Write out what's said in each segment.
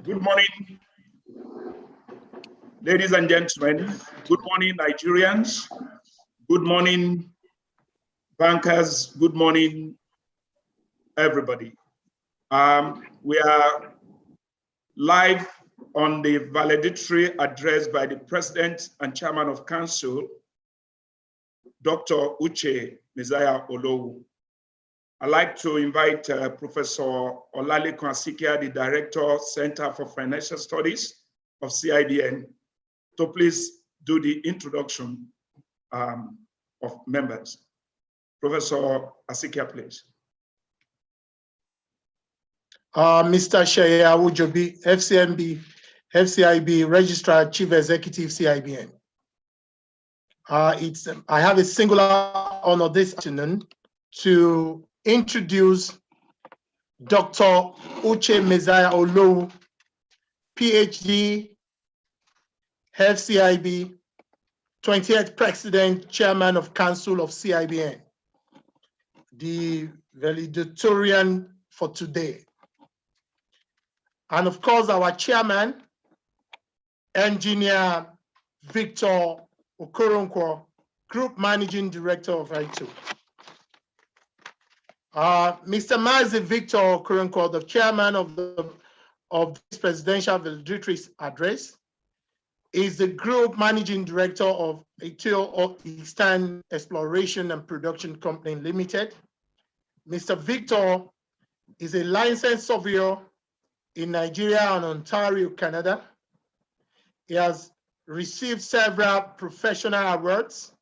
Good morning, ladies and gentlemen. Good morning, Nigerians. Good morning, bankers. Good morning, everybody. We are live on the valedictory address by the President and Chairman of Council, Dr. Uche Mezaia-Olowu. I'd like to invite Professor Olalekan Asikia, the Director, Center for Financial Studies of CIBN, to please do the introduction of members. Professor Asikia, please. Mr. Shaya Ujobi, FCIB Registrar, Chief Executive, CIBN. I have a singular honor this afternoon to introduce Dr. Uche Mezaia-Olowu, PhD, FCIB, 20th President, Chairman of Council of CIBN, the valedictorian for today. And of course, our Chairman, Engineer Victor Okoronkwo, Group Managing Director of I2. Mr. Massey Victor Okoronkwo, the Chairman of this Presidential Valedictory Address, is the Group Managing Director of I2 Eastern Exploration and Production Company Limited. Mr. Victor is a licensed surveyor in Nigeria and Ontario, Canada. He has received several professional awards,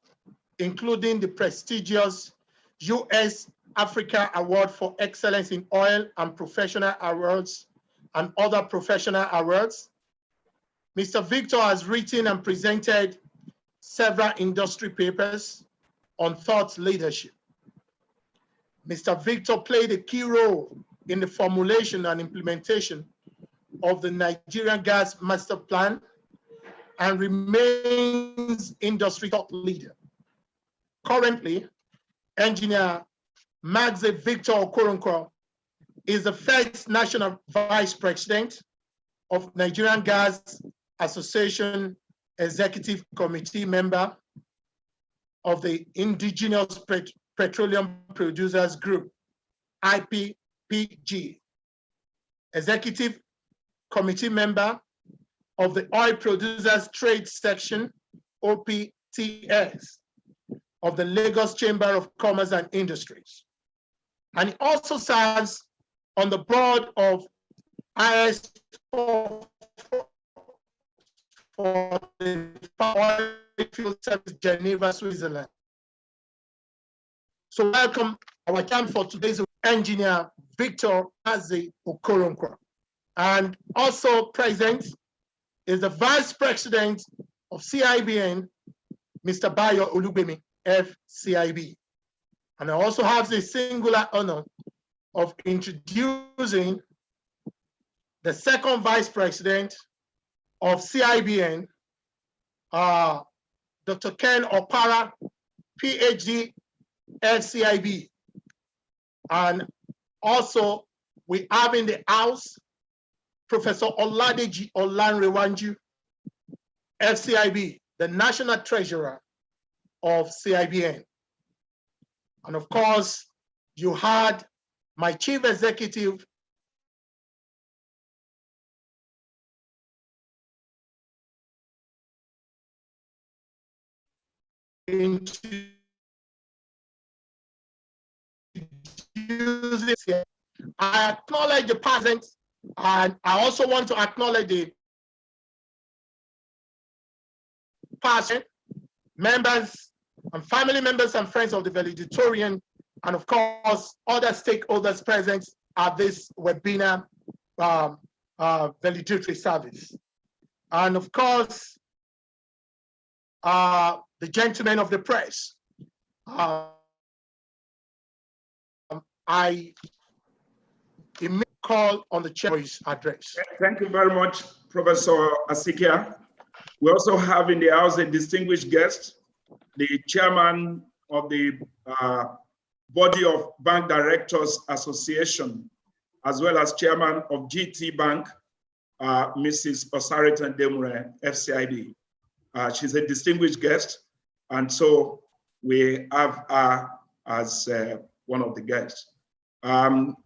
including the prestigious U.S. Africa Award for Excellence in Oil and Professional Awards and other professional awards. Mr. Victor has written and presented several industry papers on thought leadership. Mr. Victor played a key role in the formulation and implementation of the Nigerian Gas Master Plan and remains industry thought leader. Currently, Engineer Massey Victor Okoronkwo is the first National Vice President of Nigerian Gas Association Executive Committee member of the Indigenous Petroleum Producers Group, IPPG, Executive Committee member of the Oil Producers Trade Section, OPTS, of the Lagos Chamber of Commerce and Industries. And he also serves on the board of IS for the Oil Field Service, Geneva, Switzerland. So welcome our chairman for today's Engineer Victor Massey Okoronkwo. And also present is the Vice President of CIBN, Mr. Bayo Olugbemi, FCIB. And I also have the singular honor of introducing the second Vice President of CIBN, Dr. Ken Opara, PhD, FCIB. And also we have in the house Professor Oladeji Olanrewanju, FCIB, the National Treasurer of CIBN. And of course, you had my Chief Executive, I acknowledge the presence, and I also want to acknowledge the past members and family members and friends of the valedictorian, and of course, other stakeholders present at this webinar valedictory service. And of course, the gentlemen of the press. I call on the chair's address. Thank you very much, Professor Asikia. We also have in the house a distinguished guest, the chairman of the Body of Bank Directors Association, as well as chairman of GT Bank, Mrs. Osaritan Demure, FCID. She's a distinguished guest, and so we have her as one of the guests.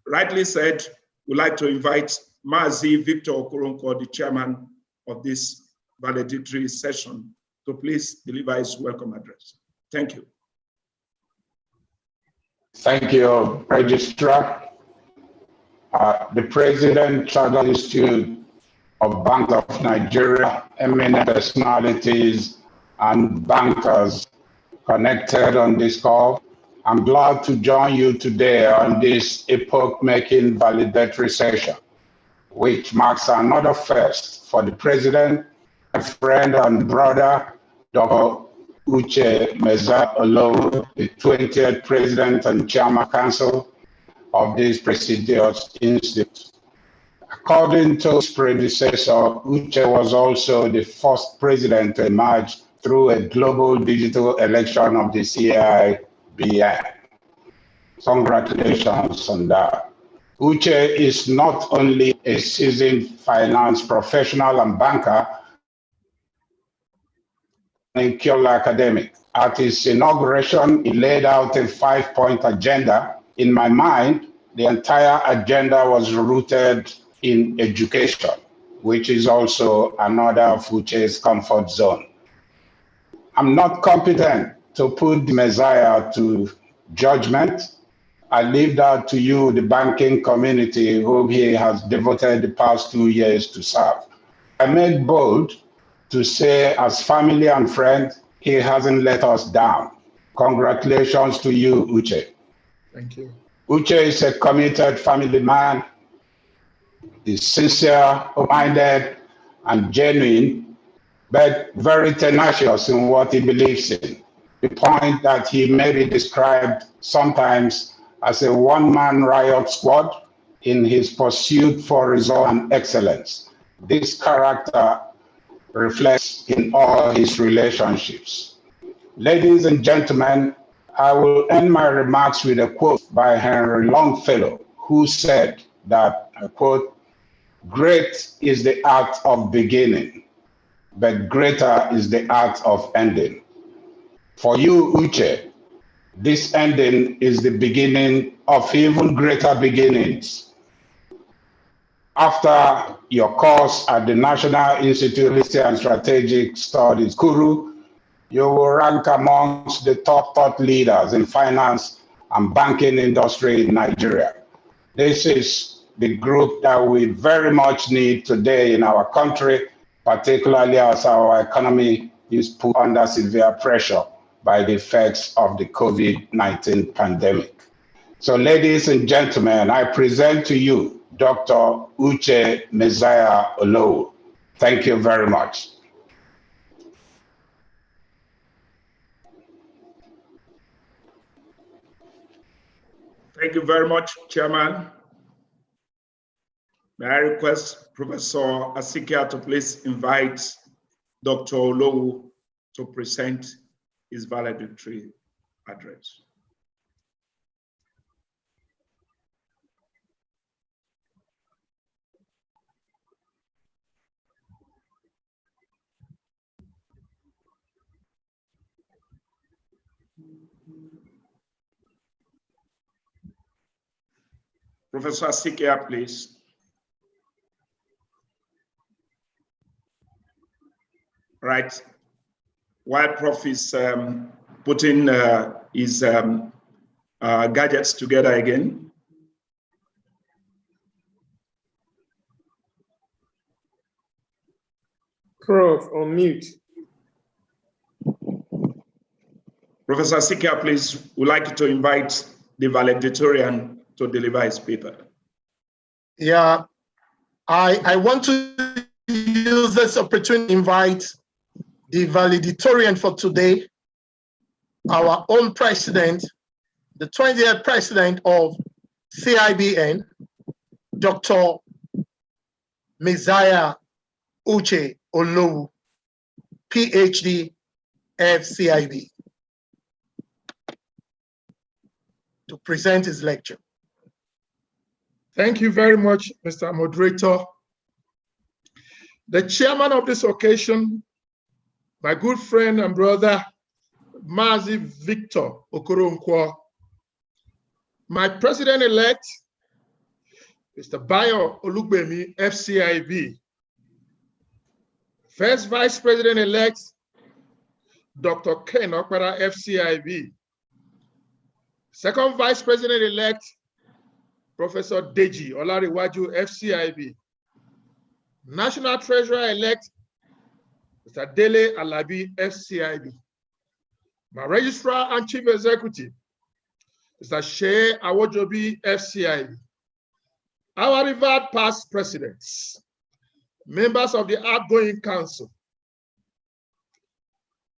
Rightly said, we'd like to invite Massey Victor Okuronko, the chairman of this valedictory session, to please deliver his welcome address. Thank you. Thank you, Registrar. The President, Chartered Institute of Bank of Nigeria, eminent personalities and bankers connected on this call. I'm glad to join you today on this epoch-making valedictory session, which marks another first for the President, my friend and brother, Dr. Uche Meza Olowu, the 20th President and Chairman Council of this prestigious institute. According to his predecessor, Uche was also the first president to emerge through a global digital election of the CIBN. Congratulations on that. Uche is not only a seasoned finance professional and banker, a Kyoto academic. At his inauguration, he laid out a 5-point agenda. In my mind, the entire agenda was rooted in education, which is also another of Uche's comfort zone. I'm not competent to put the Messiah to judgment. I leave that to you, the banking community, whom he has devoted the past 2 years to serve. I make bold to say, as family and friend, he hasn't let us down. Congratulations to you, Uche. Thank you. Uche is a committed family man. He's sincere, minded, and genuine, but very tenacious in what he believes in. The point that he may be described sometimes as a one-man riot squad in his pursuit for result and excellence. This character reflects in all his relationships. Ladies and gentlemen, I will end my remarks with a quote by Henry Longfellow, who said that, I quote, "Great is the art of beginning, but greater is the art of ending." For you, Uche, this ending is the beginning of even greater beginnings. After your course at the National Institute of History and Strategic Studies, Kuru, you will rank amongst the top thought leaders in finance and banking industry in Nigeria. This is the group that we very much need today in our country, particularly as our economy is put under severe pressure by the effects of the COVID-19 pandemic. So ladies and gentlemen, I present to you Dr. Uche Messiah Olowu. Thank you very much. Thank you very much, Chairman. May I request Professor Asikia to please invite Dr. Olowu to present his valedictory address. Professor Asikia, please. Right. While Prof is putting his gadgets together again. Prof, on mute. Professor Asikia, please, would like you to invite the valedictorian to deliver his paper. Yeah, I want to use this opportunity to invite the valedictorian for today, our own president, the 20th president of CIBN, Dr. Messiah Uche Olowu, PhD, FCIB, to present his lecture. Thank you very much, Mr. Moderator. The chairman of this occasion, my good friend and brother, Massey Victor Okoronkwo, my president-elect, Mr. Bayo Olugbemi, FCIB, first vice president-elect, Dr. Ken Okpara, FCIB, second vice president-elect, Professor Deji Olariwaju, FCIB, national treasurer-elect, Mr. Dele Alabi, FCIB, my registrar and chief executive, Mr. Shea Awojobi, FCIB, our revered past presidents, members of the outgoing council,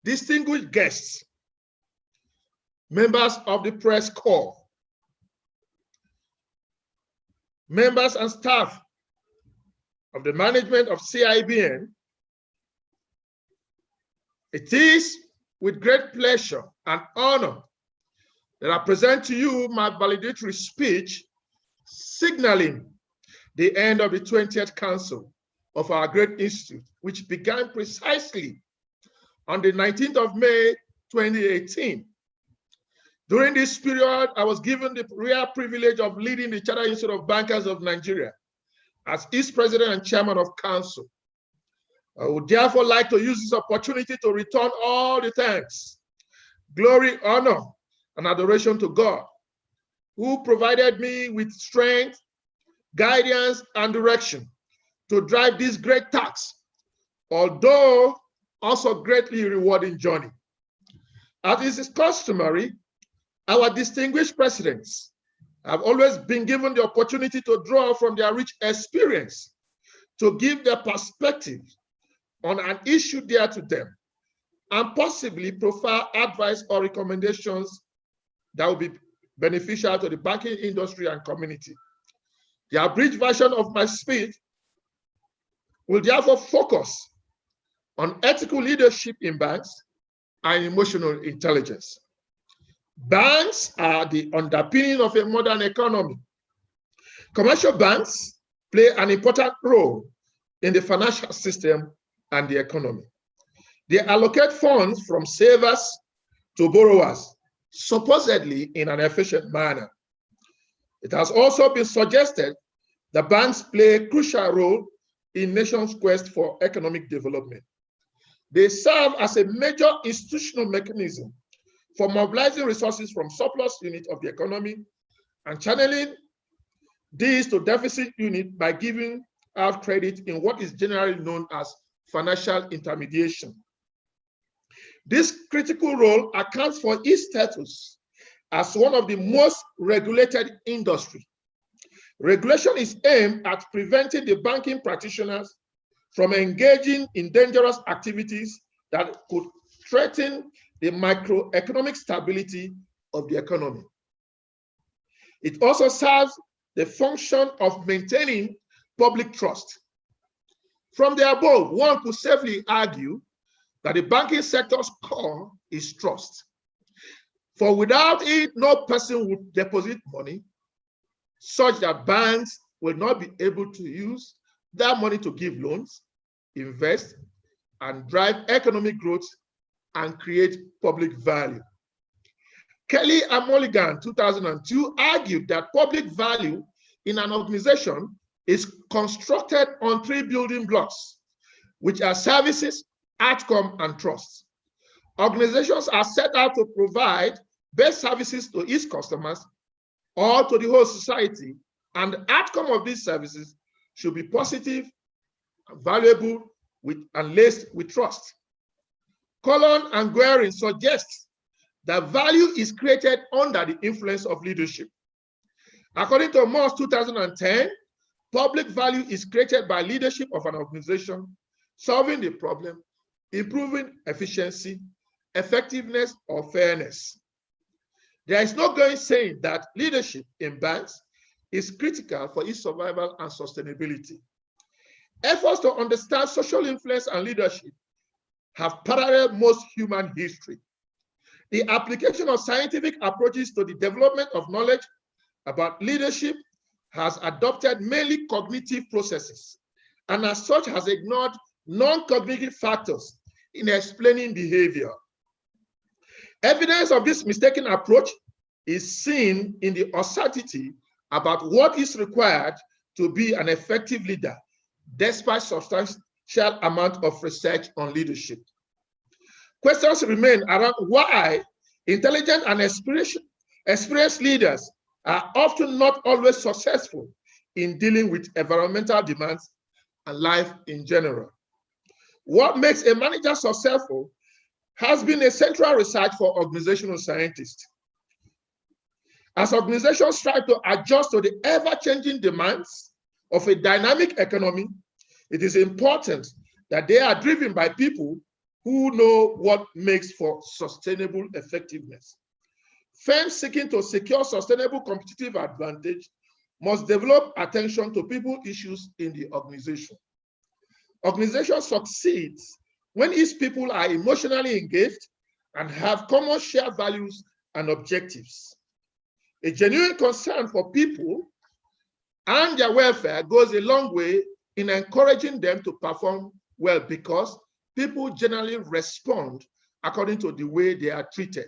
distinguished guests, members of the press corps, members and staff of the management of CIBN, it is with great pleasure and honor that I present to you my valedictory speech signaling the end of the 20th Council of our great institute, which began precisely on the 19th of May, 2018. During this period, I was given the rare privilege of leading the Chartered Institute of Bankers of Nigeria as its president and chairman of council. I would therefore like to use this opportunity to return all the thanks, glory, honor, and adoration to God, who provided me with strength, guidance, and direction to drive this great task, although also greatly rewarding journey. As is customary, our distinguished presidents have always been given the opportunity to draw from their rich experience to give their perspective on an issue dear to them, and possibly provide advice or recommendations that will be beneficial to the banking industry and community. The abridged version of my speech will therefore focus on ethical leadership in banks and emotional intelligence. Banks are the underpinning of a modern economy. Commercial banks play an important role in the financial system and the economy. They allocate funds from savers to borrowers, supposedly in an efficient manner. It has also been suggested that banks play a crucial role in nations' quest for economic development. They serve as a major institutional mechanism for mobilizing resources from surplus units of the economy and channeling these to deficit unit by giving out credit in what is generally known as financial intermediation. This critical role accounts for its status as one of the most regulated industries. Regulation is aimed at preventing the banking practitioners from engaging in dangerous activities that could threaten the macroeconomic stability of the economy. It also serves the function of maintaining public trust. From the above, one could safely argue that the banking sector's core is trust. For without it, no person would deposit money, such that banks will not be able to use that money to give loans, invest, and drive economic growth and create public value. Kelly and Mulligan, 2002, argued that public value in an organization is constructed on 3 building blocks, which are services, outcome, and trust. Organizations are set out to provide best services to its customers or to the whole society, and the outcome of these services should be positive, valuable, and laced with trust. Collon and Guerin suggest that value is created under the influence of leadership. According to Moss 2010, public value is created by leadership of an organization, solving the problem, improving efficiency, effectiveness, or fairness. There is no going saying that leadership in banks is critical for its survival and sustainability. Efforts to understand social influence and leadership have paralleled most human history. The application of scientific approaches to the development of knowledge about leadership has adopted mainly cognitive processes and as such has ignored non-cognitive factors in explaining behavior. Evidence of this mistaken approach is seen in the uncertainty about what is required to be an effective leader, despite substantial amount of research on leadership. Questions remain around why intelligent and experienced leaders are often not always successful in dealing with environmental demands and life in general. What makes a manager successful has been a central research for organizational scientists. As organizations strive to adjust to the ever-changing demands of a dynamic economy, it is important that they are driven by people who know what makes for sustainable effectiveness. Firms seeking to secure sustainable competitive advantage must develop attention to people issues in the organization. Organization succeeds when its people are emotionally engaged and have common shared values and objectives. A genuine concern for people and their welfare goes a long way in encouraging them to perform well because people generally respond according to the way they are treated.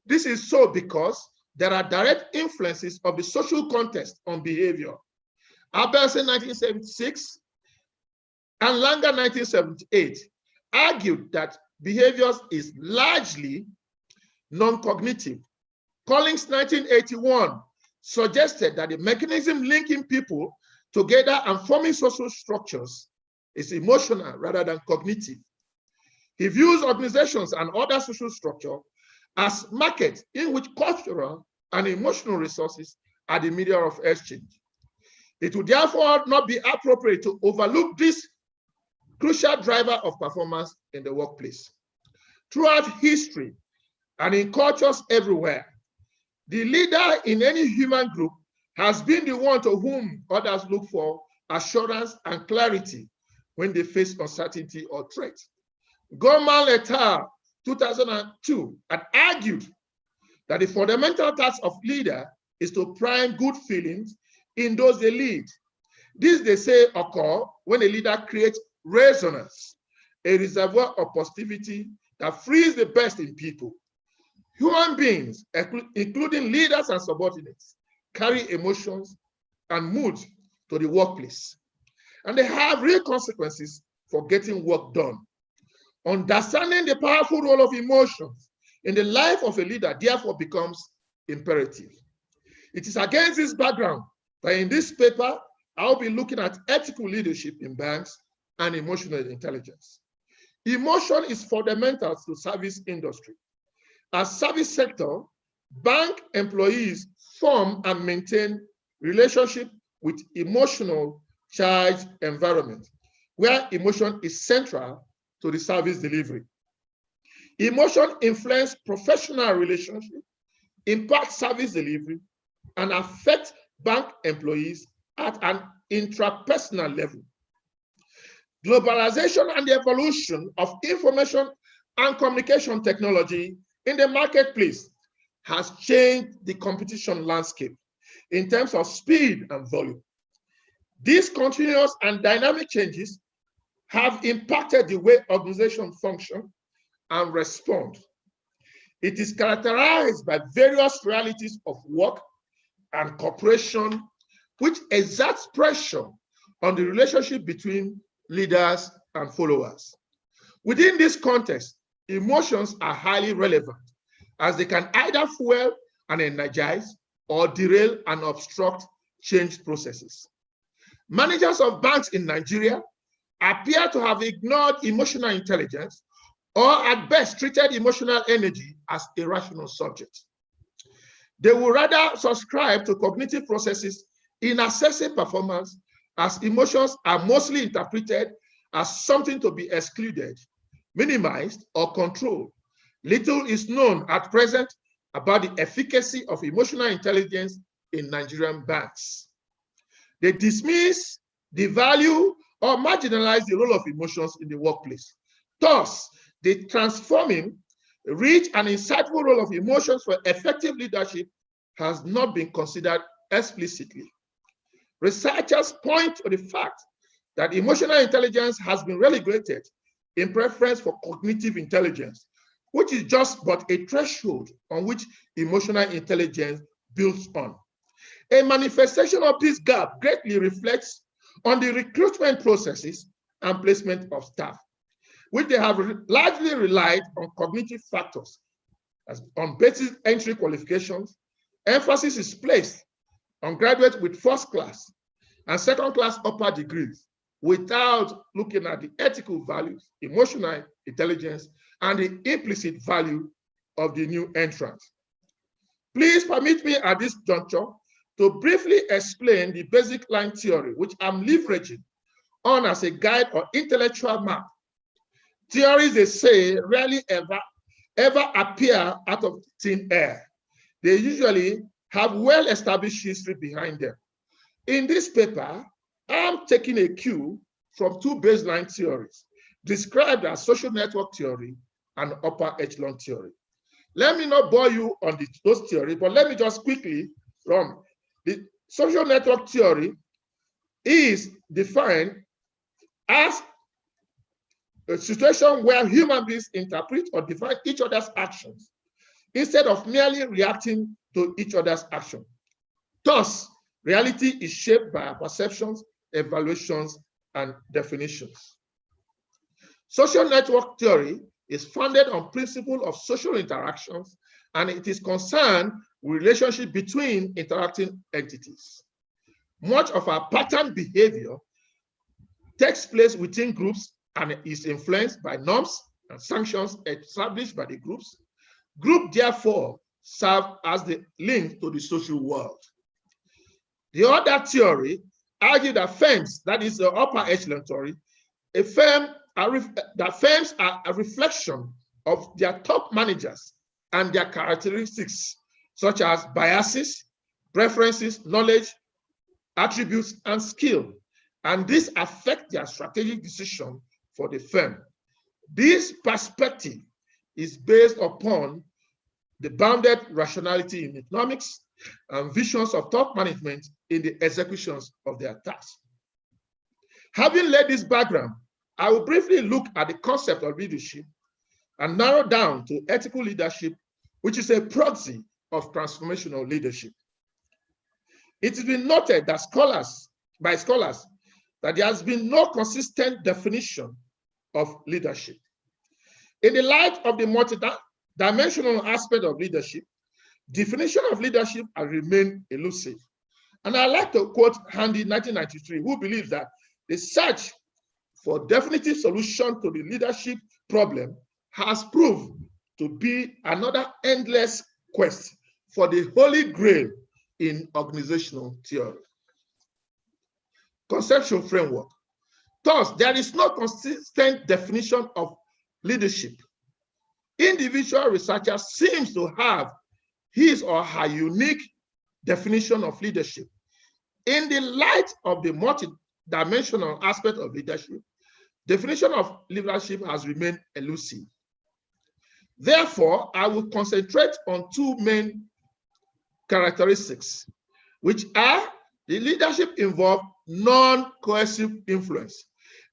This is so because there are direct influences of the social context on behavior. Abelson 1976 and Langer 1978 argued that behaviors is largely non-cognitive. Collins 1981 suggested that the mechanism linking people together and forming social structures is emotional rather than cognitive. He views organizations and other social structure as markets in which cultural and emotional resources are the medium of exchange. It would therefore not be appropriate to overlook this crucial driver of performance in the workplace. Throughout history and in cultures everywhere, the leader in any human group has been the one to whom others look for assurance and clarity when they face uncertainty or threat. Gorman et al. 2002 had argued that the fundamental task of leader is to prime good feelings in those they lead. This, they say, occur when a leader creates resonance, a reservoir of positivity that frees the best in people. Human beings, including leaders and subordinates, carry emotions and moods to the workplace, and they have real consequences for getting work done. Understanding the powerful role of emotions in the life of a leader therefore becomes imperative. It is against this background that in this paper, I'll be looking at ethical leadership in banks and emotional intelligence. Emotion is fundamental to service industry. As service sector, bank employees form and maintain relationship with emotional charged environment, where emotion is central to the service delivery. Emotion influence professional relationship, impact service delivery, and affect bank employees at an intrapersonal level. Globalization and the evolution of information and communication technology in the marketplace has changed the competition landscape in terms of speed and volume. These continuous and dynamic changes have impacted the way organizations function and respond. It is characterized by various realities of work and cooperation, which exerts pressure on the relationship between leaders and followers. Within this context, emotions are highly relevant, as they can either fuel and energize or derail and obstruct change processes. Managers of banks in Nigeria appear to have ignored emotional intelligence, or at best treated emotional energy as a rational subject. They will rather subscribe to cognitive processes in assessing performance, as emotions are mostly interpreted as something to be excluded, minimized, or controlled. Little is known at present about the efficacy of emotional intelligence in Nigerian banks. They dismiss the value or marginalize the role of emotions in the workplace. Thus, the transforming, rich, and insightful role of emotions for effective leadership has not been considered explicitly. Researchers point to the fact that emotional intelligence has been relegated in preference for cognitive intelligence, which is just but a threshold on which emotional intelligence builds on. A manifestation of this gap greatly reflects on the recruitment processes and placement of staff, which they have largely relied on cognitive factors. As on basic entry qualifications, emphasis is placed on graduates with first class and second class upper degrees without looking at the ethical values, emotional intelligence, and the implicit value of the new entrant. Please permit me at this juncture to briefly explain the basic line theory, which I'm leveraging on as a guide or intellectual map. Theories, they say, rarely ever appear out of thin air. They usually have well-established history behind them. In this paper, I'm taking a cue from two baseline theories described as social network theory and upper echelon theory. Let me not bore you on those theories, but let me just quickly run. The social network theory is defined as a situation where human beings interpret or define each other's actions instead of merely reacting to each other's action. Thus, reality is shaped by our perceptions, evaluations, and definitions. Social network theory is founded on principles of social interactions, and it is concerned with relationship between interacting entities. Much of our pattern behavior takes place within groups and is influenced by norms and sanctions established by the groups. Group, therefore, serve as the link to the social world. The other theory argues that firms, that is the upper echelon theory, that firms are a reflection of their top managers and their characteristics, such as biases, preferences, knowledge, attributes, and skill. And this affects their strategic decision for the firm. This perspective is based upon the bounded rationality in economics and visions of top management in the executions of their tasks. Having laid this background, I will briefly look at the concept of leadership and narrow down to ethical leadership, which is a proxy of transformational leadership. It has been noted that by scholars that there has been no consistent definition of leadership. In the light of the multidimensional aspect of leadership, definition of leadership has remained elusive. And I like to quote Handy 1993, who believes that the search for definitive solution to the leadership problem has proved to be another endless quest for the holy grail in organizational theory. Conceptual framework. Thus, there is no consistent definition of leadership. Individual researcher seems to have his or her unique definition of leadership. In the light of the multidimensional aspect of leadership, definition of leadership has remained elusive. Therefore, I will concentrate on two main characteristics, which are the leadership involve non-coercive influence.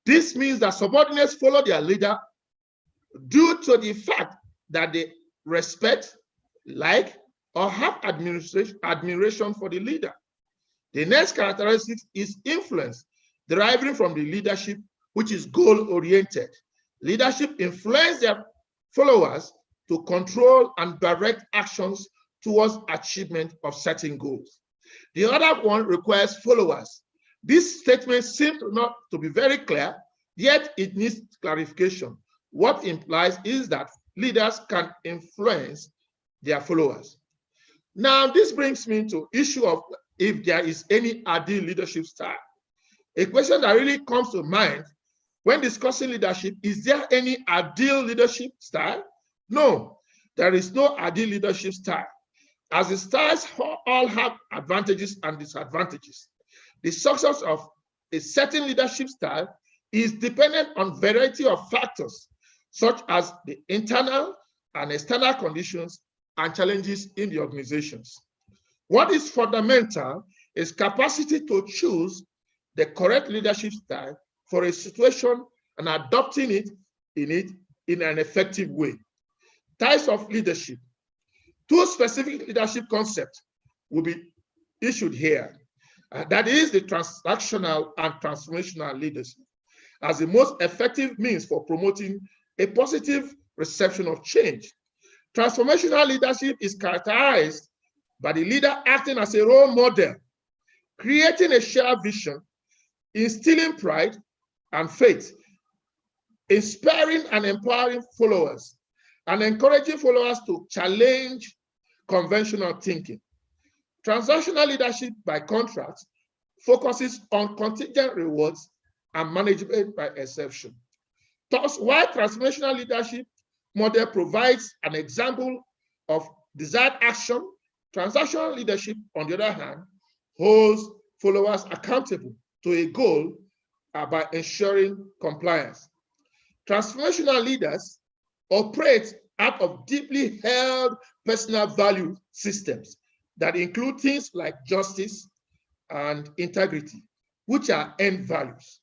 This means that subordinates follow their leader due to the fact that they respect, like, or have admiration for the leader. The next characteristic is influence, deriving from the leadership, which is goal-oriented. Leadership influences their followers to control and direct actions towards achievement of certain goals. The other one requires followers. This statement seems not to be very clear, yet it needs clarification. What implies is that leaders can influence their followers. Now, this brings me to issue of if there is any ideal leadership style. A question that really comes to mind when discussing leadership, is there any ideal leadership style? No, there is no ideal leadership style, as the styles all have advantages and disadvantages. The success of a certain leadership style is dependent on a variety of factors, such as the internal and external conditions and challenges in the organizations. What is fundamental is capacity to choose the correct leadership style for a situation and adopting it in an effective way. Types of leadership. 2 specific leadership concepts will be issued here. That is the transactional and transformational leadership as the most effective means for promoting a positive reception of change. Transformational leadership is characterized by the leader acting as a role model, creating a shared vision, instilling pride and faith, inspiring and empowering followers, and encouraging followers to challenge conventional thinking. Transactional leadership, by contrast, focuses on contingent rewards and management by exception. Thus, while transformational leadership model provides an example of desired action, transactional leadership, on the other hand, holds followers accountable to a goal by ensuring compliance. Transformational leaders operate out of deeply held personal value systems that include things like justice and integrity, which are end values.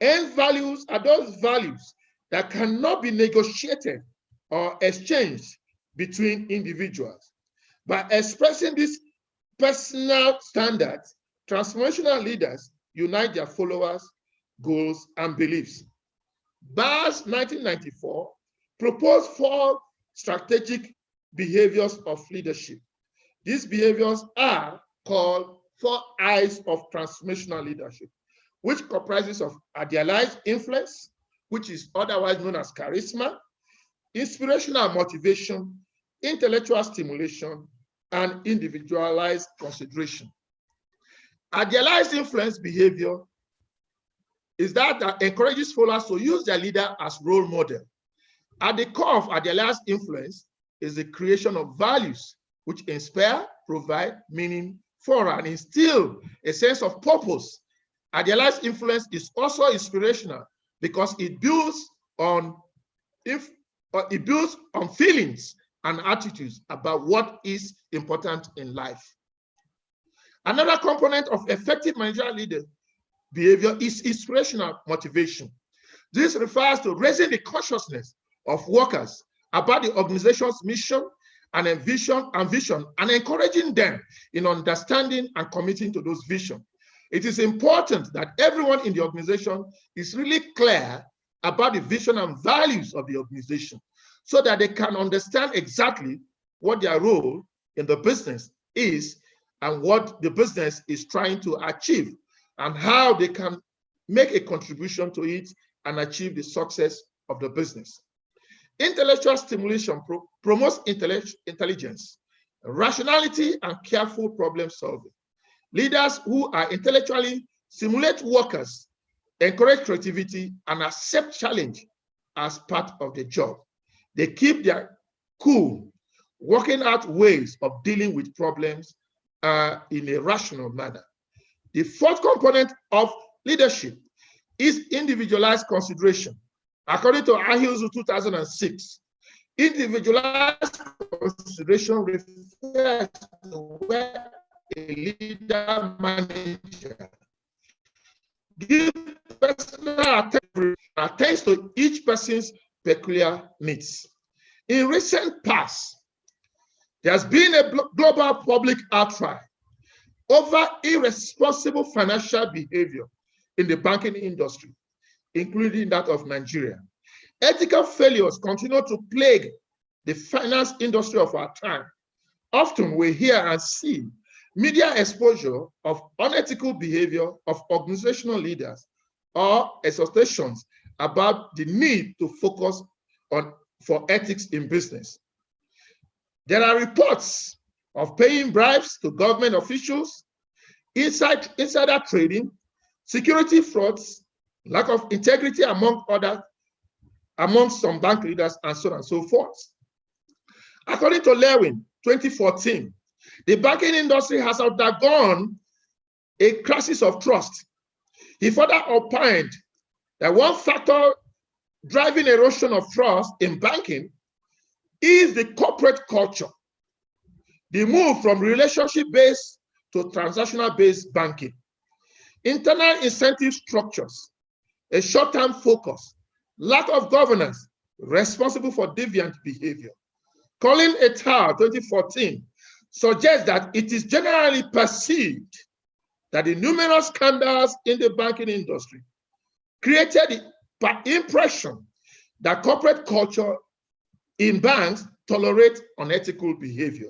End values are those values that cannot be negotiated or exchanged between individuals. By expressing these personal standards, transformational leaders unite their followers, goals, and beliefs. Barr's 1994 proposed 4 strategic behaviors of leadership. These behaviors are called 4 I's of transformational leadership, which comprises of idealized influence, which is otherwise known as charisma, inspirational motivation, intellectual stimulation, and individualized consideration. Idealized influence behavior is that encourages followers to use their leader as role model. At the core of idealized influence is the creation of values which inspire, provide meaning for, and instill a sense of purpose. Idealized influence is also inspirational because it builds on feelings and attitudes about what is important in life. Another component of effective managerial leader behavior is inspirational motivation. This refers to raising the consciousness of workers about the organization's mission and vision, and encouraging them in understanding and committing to those visions. It is important that everyone in the organization is really clear about the vision and values of the organization so that they can understand exactly what their role in the business is and what the business is trying to achieve and how they can make a contribution to it and achieve the success of the business. Intellectual stimulation promotes intelligence, rationality, and careful problem solving. Leaders who are intellectually stimulate workers, encourage creativity, and accept challenge as part of the job. They keep their cool, working out ways of dealing with problems in a rational manner. The 4th component of leadership is individualized consideration. According to Ahilzu 2006, individualized consideration refers to where a leader manager gives personal attention attends to each person's peculiar needs. In recent past, there has been a global public outcry over irresponsible financial behavior in the banking industry, including that of Nigeria. Ethical failures continue to plague the finance industry of our time. Often we hear and see media exposure of unethical behavior of organizational leaders or exhortations about the need to focus for ethics in business. There are reports of paying bribes to government officials, insider trading, security frauds, lack of integrity among some bank leaders, and so on and so forth. According to Lewin, 2014, the banking industry has undergone a crisis of trust. He further opined that one factor driving erosion of trust in banking is the corporate culture, the move from relationship-based to transactional-based banking. Internal incentive structures, a short-term focus, lack of governance, responsible for deviant behavior. Colin et al. 2014 suggests that it is generally perceived that the numerous scandals in the banking industry created the impression that corporate culture in banks tolerate unethical behavior.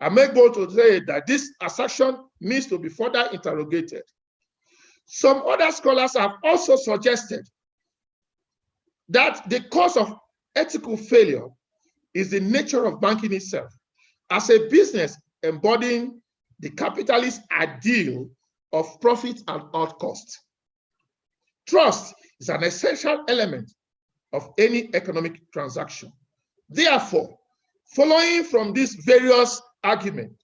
I'm able to say that this assertion needs to be further interrogated. Some other scholars have also suggested that the cause of ethical failure is the nature of banking itself, as a business embodying the capitalist ideal of profit at all costs. Trust is an essential element of any economic transaction. Therefore, following from these various arguments,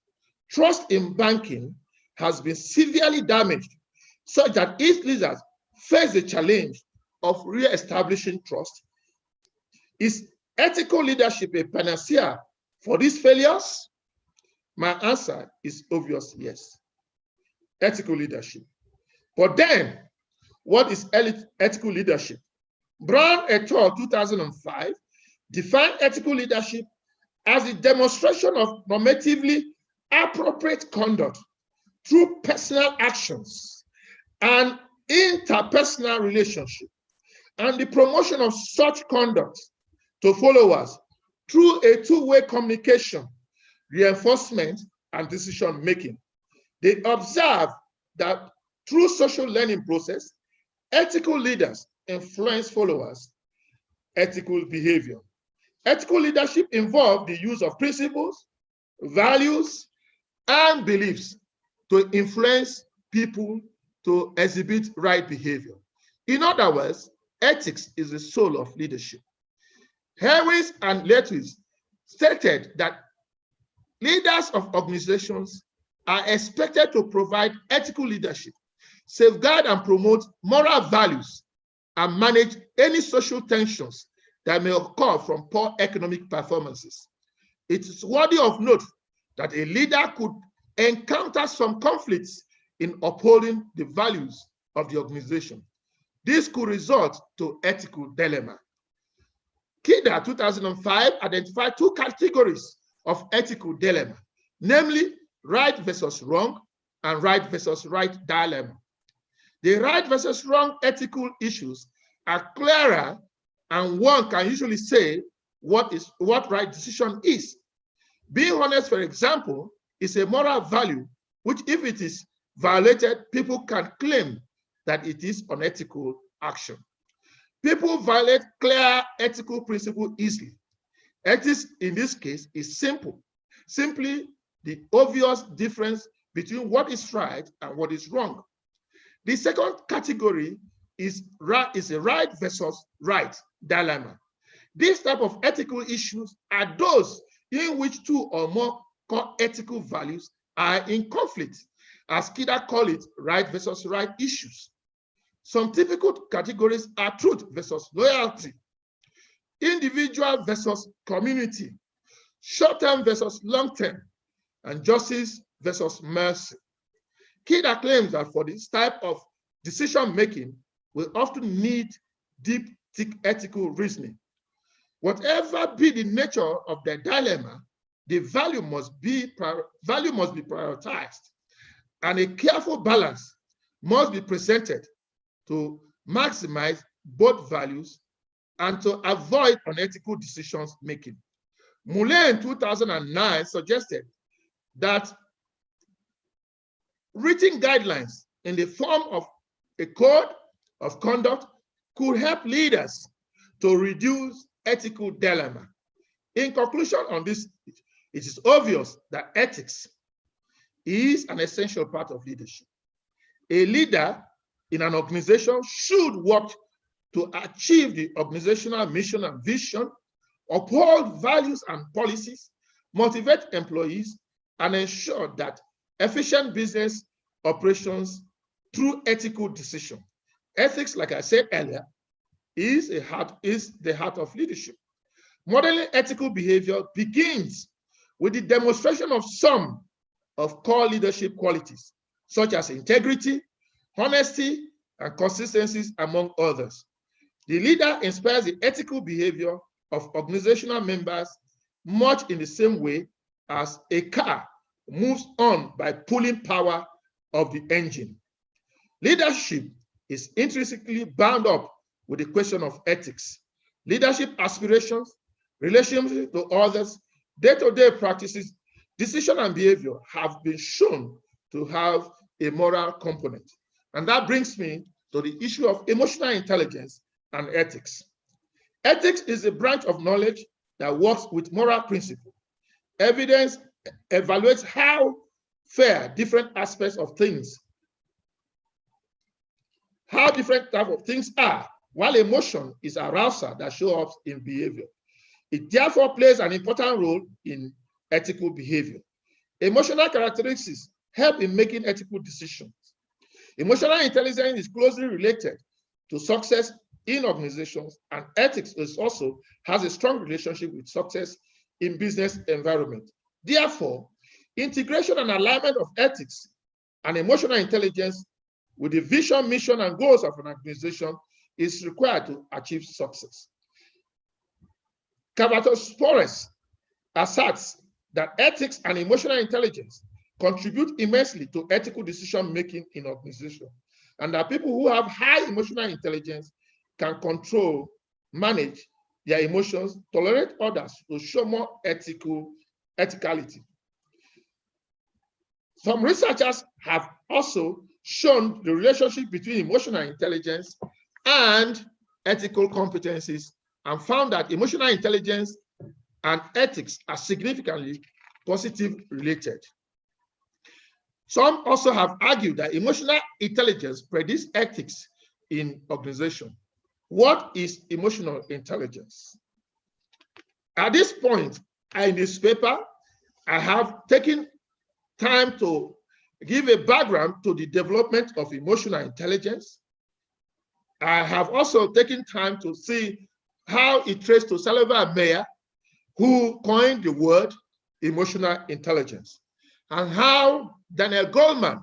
trust in banking has been severely damaged, such that its leaders face the challenge of re-establishing trust. Is ethical leadership a panacea for these failures? My answer is obvious, yes. Ethical leadership. But then, what is ethical leadership? Brown et al. 2005 defined ethical leadership as the demonstration of normatively appropriate conduct through personal actions and interpersonal relationship, and the promotion of such conduct to followers through a two-way communication, reinforcement, and decision-making. They observe that through social learning process, ethical leaders influence followers' ethical behavior. Ethical leadership involves the use of principles, values, and beliefs to influence people to exhibit right behavior. In other words, ethics is the soul of leadership. Harris and Letwitz stated that leaders of organizations are expected to provide ethical leadership, safeguard and promote moral values, and manage any social tensions that may occur from poor economic performances. It is worthy of note that a leader could encounter some conflicts in upholding the values of the organization. This could result to ethical dilemma. Kida 2005 identified two categories of ethical dilemma, namely right versus wrong and right versus right dilemma. The right versus wrong ethical issues are clearer, and one can usually say what right decision is. Being honest, for example, is a moral value which, if it is violated, people can claim that it is unethical action. People violate clear ethical principles easily. Ethics in this case is simple, simply the obvious difference between what is right and what is wrong. The second category is a right versus right dilemma. These type of ethical issues are those in which two or more core ethical values are in conflict, as Kida call it, right versus right issues. Some typical categories are truth versus loyalty, individual versus community, short-term versus long-term, and justice versus mercy. Kida claims that for this type of decision-making, we often need deep ethical reasoning. Whatever be the nature of the dilemma, the value must be prioritized, and a careful balance must be presented to maximize both values and to avoid unethical decisions making. Moulin in 2009 suggested that written guidelines in the form of a code of conduct could help leaders to reduce ethical dilemma. In conclusion on this, it is obvious that ethics is an essential part of leadership. A leader in an organization should work to achieve the organizational mission and vision, uphold values and policies, motivate employees, and ensure that efficient business operations through ethical decision. Ethics, like I said earlier, is the heart of leadership. Modeling ethical behavior begins with the demonstration of some of core leadership qualities, such as integrity, honesty, and consistencies, among others. The leader inspires the ethical behavior of organizational members much in the same way as a car moves on by pulling power of the engine. Leadership is intrinsically bound up with the question of ethics. Leadership aspirations, relationship to others, day-to-day practices, decision and behavior have been shown to have a moral component. And that brings me to the issue of emotional intelligence and ethics. Ethics is a branch of knowledge that works with moral principles. Evidence evaluates how fair different aspects of things, how different types of things are, while emotion is arousal that shows up in behavior. It therefore plays an important role in ethical behavior. Emotional characteristics help in making ethical decisions. Emotional intelligence is closely related to success in organizations, and ethics also has a strong relationship with success in business environment. Therefore, integration and alignment of ethics and emotional intelligence with the vision, mission, and goals of an organization is required to achieve success. Cavatos asserts that ethics and emotional intelligence contribute immensely to ethical decision-making in organizations, and that people who have high emotional intelligence can control, manage their emotions, tolerate others to show more ethicality. Some researchers have also shown the relationship between emotional intelligence and ethical competencies and found that emotional intelligence and ethics are significantly positively related. Some also have argued that emotional intelligence predicts ethics in organization. What is emotional intelligence? At this point in this paper, I have taken time to give a background to the development of emotional intelligence. I have also taken time to see how it traced to Sullivan and Meyer, who coined the word emotional intelligence, and how Daniel Goleman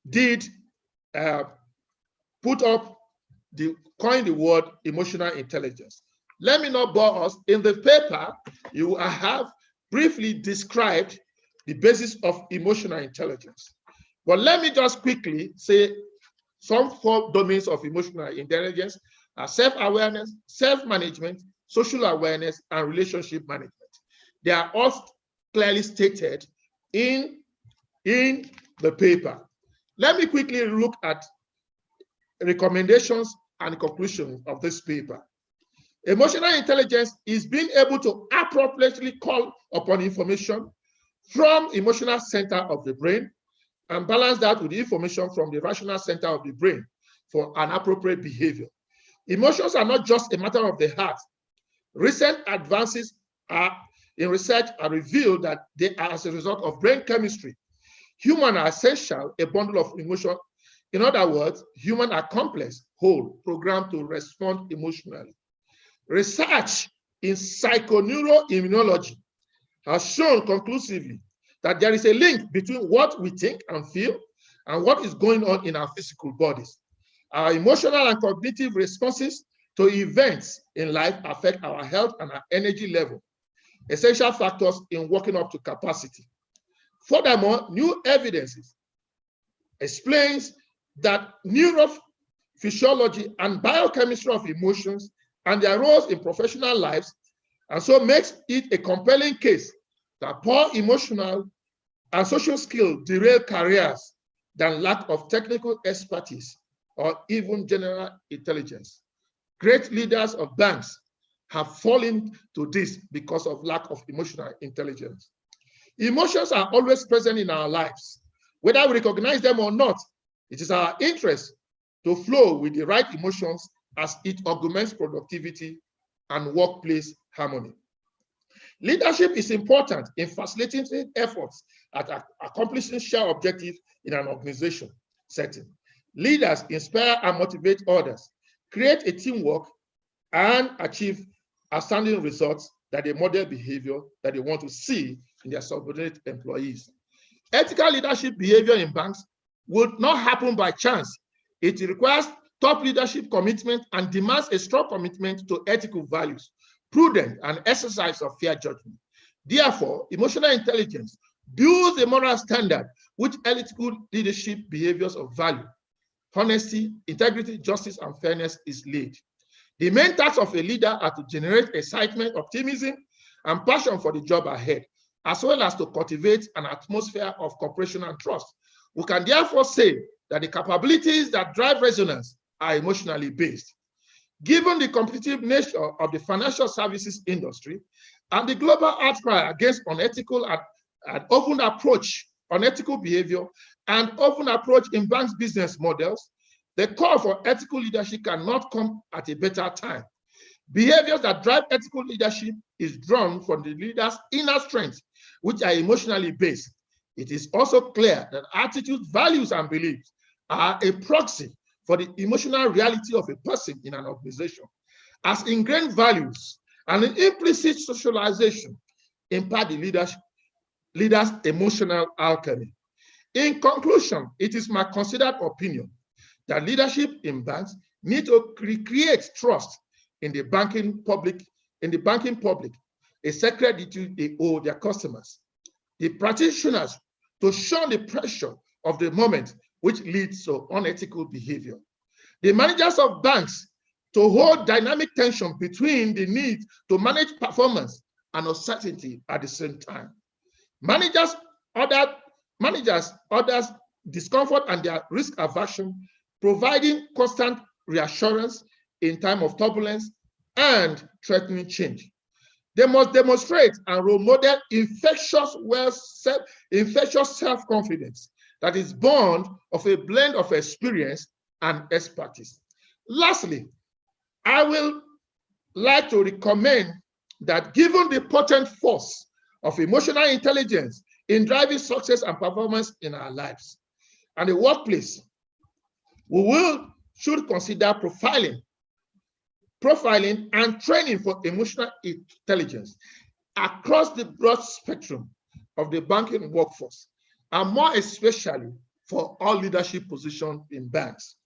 did coin the word emotional intelligence. Let me not bore us. In the paper, I have briefly described the basis of emotional intelligence. But let me just quickly say some 4 domains of emotional intelligence are self-awareness, self-management, social awareness, and relationship management. They are all clearly stated in the paper. Let me quickly look at recommendations and conclusions of this paper. Emotional intelligence is being able to appropriately call upon information from emotional center of the brain and balance that with the information from the rational center of the brain for an appropriate behavior. Emotions are not just a matter of the heart. Recent advances in research are revealed that they are as a result of brain chemistry. Humans are essential, a bundle of emotion. In other words, humans are complex, whole, programmed to respond emotionally. Research in psychoneuroimmunology has shown conclusively that there is a link between what we think and feel and what is going on in our physical bodies. Our emotional and cognitive responses to events in life affect our health and our energy level, essential factors in working up to capacity. Furthermore, new evidence explains that neurophysiology and biochemistry of emotions and their roles in professional lives, and so makes it a compelling case that poor emotional and social skills derail careers than lack of technical expertise or even general intelligence. Great leaders of banks have fallen to this because of lack of emotional intelligence. Emotions are always present in our lives. Whether we recognize them or not, it is our interest to flow with the right emotions as it augments productivity and workplace harmony. Leadership is important in facilitating efforts at accomplishing shared objectives in an organization setting. Leaders inspire and motivate others, create a teamwork, and achieve outstanding results that they model behavior that they want to see in their subordinate employees. Ethical leadership behavior in banks would not happen by chance. It requires top leadership commitment and demands a strong commitment to ethical values, prudence, and exercise of fair judgment. Therefore, emotional intelligence builds a moral standard which ethical leadership behaviors of value, honesty, integrity, justice, and fairness is laid. The main tasks of a leader are to generate excitement, optimism, and passion for the job ahead, as well as to cultivate an atmosphere of cooperation and trust. We can therefore say that the capabilities that drive resonance are emotionally based. Given the competitive nature of the financial services industry and the global outcry against unethical and open approach, unethical behavior, and open approach in banks' business models, the call for ethical leadership cannot come at a better time. Behaviors that drive ethical leadership is drawn from the leader's inner strengths, which are emotionally based. It is also clear that attitudes, values, and beliefs are a proxy for the emotional reality of a person in an organization, as ingrained values and an implicit socialization impart the leader's emotional alchemy. In conclusion, it is my considered opinion that leadership in banks need to recreate trust in the banking public, a sacred duty they owe their customers. The practitioners to shun the pressure of the moment, which leads to unethical behavior. The managers of banks to hold dynamic tension between the need to manage performance and uncertainty at the same time. Managers, others discomfort and their risk aversion, providing constant reassurance in time of turbulence and threatening change. They must demonstrate and role model infectious self-confidence that is born of a blend of experience and expertise. Lastly, I will like to recommend that given the potent force of emotional intelligence in driving success and performance in our lives and the workplace, we should consider profiling and training for emotional intelligence across the broad spectrum of the banking workforce, and more especially for all leadership positions in banks.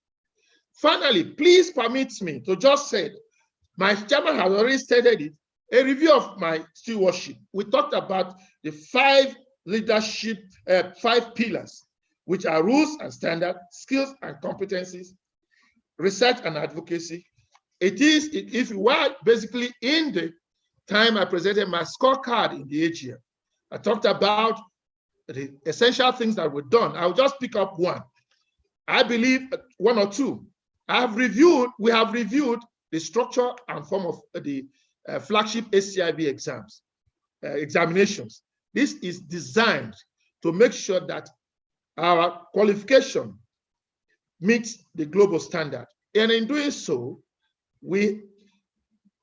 Finally, please permit me to just say, my chairman has already stated it, a review of my stewardship. We talked about the 5 leadership, 5 pillars, which are rules and standards, skills and competencies, research and advocacy. It is, if you were basically in the time I presented my scorecard in the AGM, I talked about the essential things that were done. I'll just pick up one. I believe 1 or 2. We have reviewed the structure and form of the flagship SCIB examinations. This is designed to make sure that our qualification meets the global standard. And in doing so, we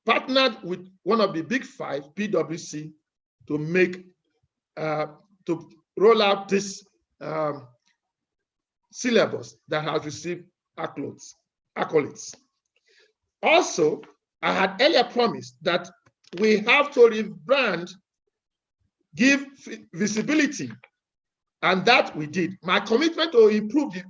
partnered with one of the big 5, PwC, to make to roll out this syllabus that has received accolades. Also, I had earlier promised that we have to rebrand, give visibility, and that we did. My commitment to improve the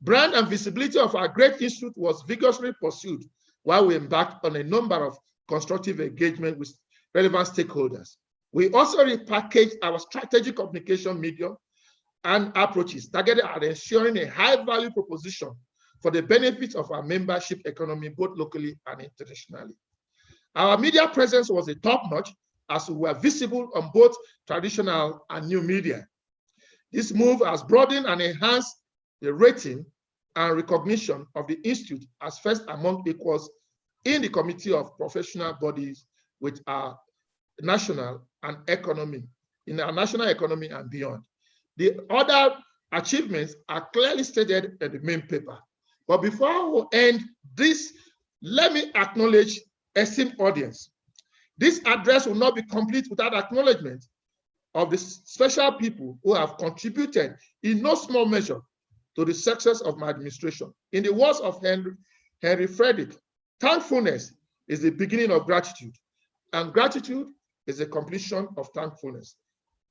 brand and visibility of our great institute was vigorously pursued while we embarked on a number of constructive engagement with relevant stakeholders. We also repackaged our strategic communication medium and approaches targeted at ensuring a high-value proposition for the benefit of our membership economy, both locally and internationally. Our media presence was a top-notch as we were visible on both traditional and new media. This move has broadened and enhanced the rating and recognition of the Institute as first among equals in the committee of professional bodies with our national and economy, in our national economy and beyond. The other achievements are clearly stated in the main paper. But before we end this, let me acknowledge esteemed audience. This address will not be complete without acknowledgement of the special people who have contributed in no small measure to the success of my administration. In the words of Henry Frederick, thankfulness is the beginning of gratitude, and gratitude is the completion of thankfulness.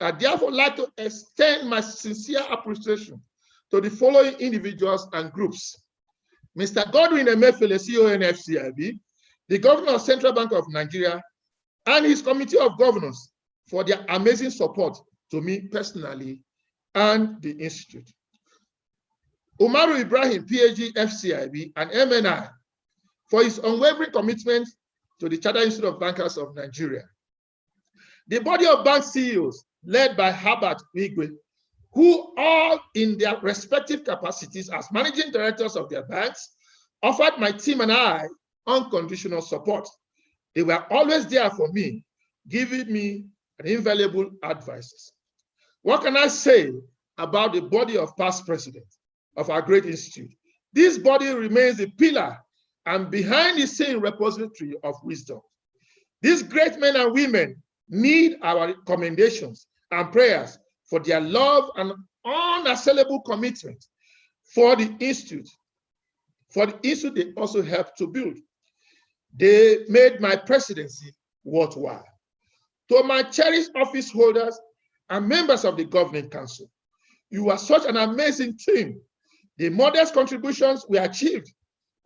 I therefore like to extend my sincere appreciation to the following individuals and groups: Mr. Godwin Emefiele, CON FCIB, the Governor of Central Bank of Nigeria, and his Committee of Governors for their amazing support to me personally and the Institute. Umaru Ibrahim, PhD, FCIB, and MNI, for his unwavering commitment to the Chartered Institute of Bankers of Nigeria. The body of bank CEOs, led by Herbert Wigwe, who all in their respective capacities as managing directors of their banks, offered my team and I unconditional support. They were always there for me, giving me an invaluable advice. What can I say about the body of past presidents of our great institute? This body remains the pillar and behind the scene repository of wisdom. These great men and women need our commendations and prayers for their love and unassailable commitment for the institute. For the institute they also helped to build. They made my presidency worthwhile. To my cherished office holders and members of the governing council, you are such an amazing team. The modest contributions we achieved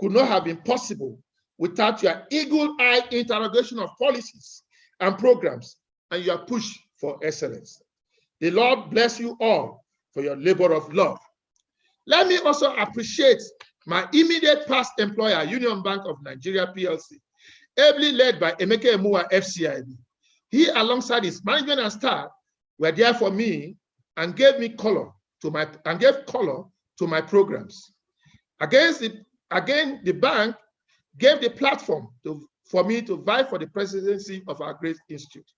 could not have been possible without your eagle-eye interrogation of policies and programs and your push for excellence. The Lord bless you all for your labor of love. Let me also appreciate my immediate past employer, Union Bank of Nigeria PLC, ably led by Emeka Emuwa FCIB. He, alongside his management and staff, were there for me and gave color to my programs. Again, the bank gave the platform for me to vie for the presidency of our great institute.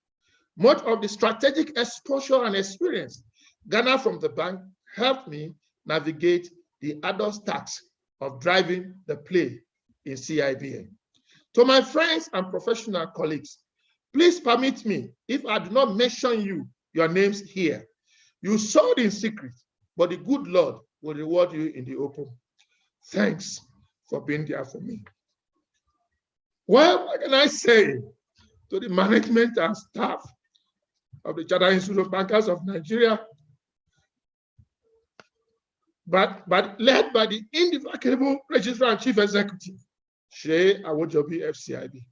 Much of the strategic exposure and experience garnered from the bank helped me navigate the adult task of driving the play in CIBN. To my friends and professional colleagues, please permit me, if I do not mention your names here. You sowed in secret, but the good Lord will reward you in the open. Thanks for being there for me. Well, what can I say to the management and staff of the Chartered Institute of Bankers of Nigeria, but led by the indefatigable Registrar and Chief Executive, Shey Awojobi FCIB.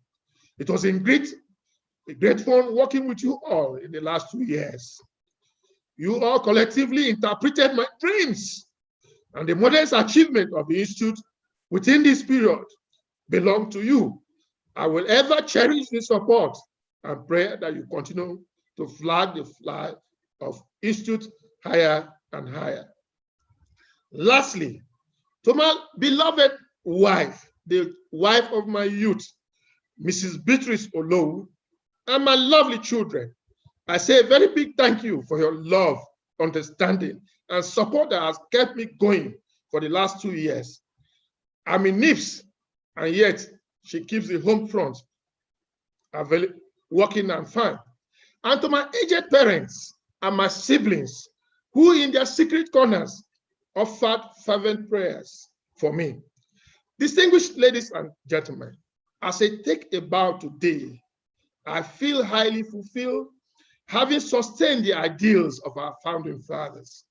It was a great fun working with you all in the last 2 years. You all collectively interpreted my dreams, and the modest achievement of the Institute within this period belong to you. I will ever cherish the support and pray that you continue to flag the flag of Institute higher and higher. Lastly, to my beloved wife, the wife of my youth, Mrs. Beatrice Olowu, and my lovely children, I say a very big thank you for your love, understanding, and support that has kept me going for the last 2 years. I'm in NIPS, and yet she keeps the home front working and fine. And to my aged parents and my siblings, who in their secret corners offered fervent prayers for me. Distinguished ladies and gentlemen, as I take a bow today, I feel highly fulfilled, having sustained the ideals of our founding fathers,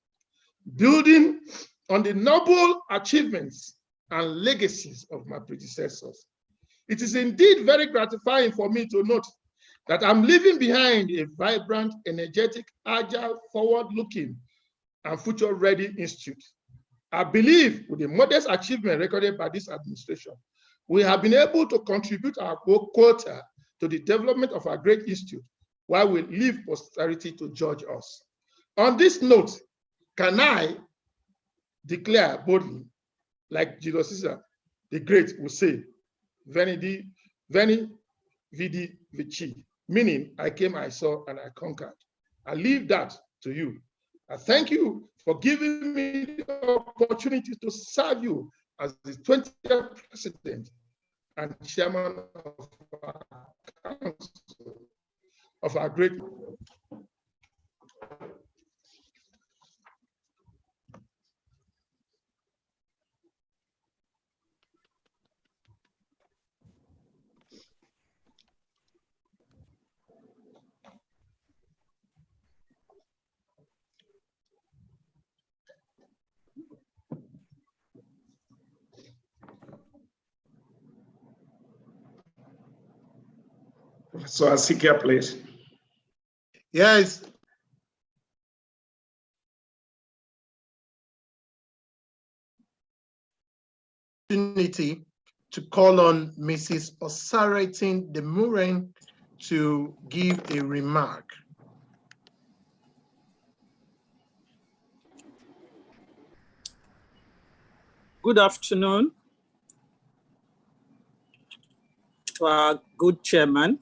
building on the noble achievements and legacies of my predecessors. It is indeed very gratifying for me to note that I'm leaving behind a vibrant, energetic, agile, forward-looking, and future-ready institute. I believe with the modest achievement recorded by this administration, we have been able to contribute our quota to the development of our great institute while we leave posterity to judge us. On this note, can I declare boldly, like Julius Caesar the Great would say, Veni, Vidi, Vici, meaning I came, I saw, and I conquered. I leave that to you. I thank you for giving me the opportunity to serve you as the 20th president and chairman of our council of our great. Professor Asikia, please. Yes. Opportunity to call on Mrs. Osaratin Demuren to give a remark. Good afternoon to our good chairman,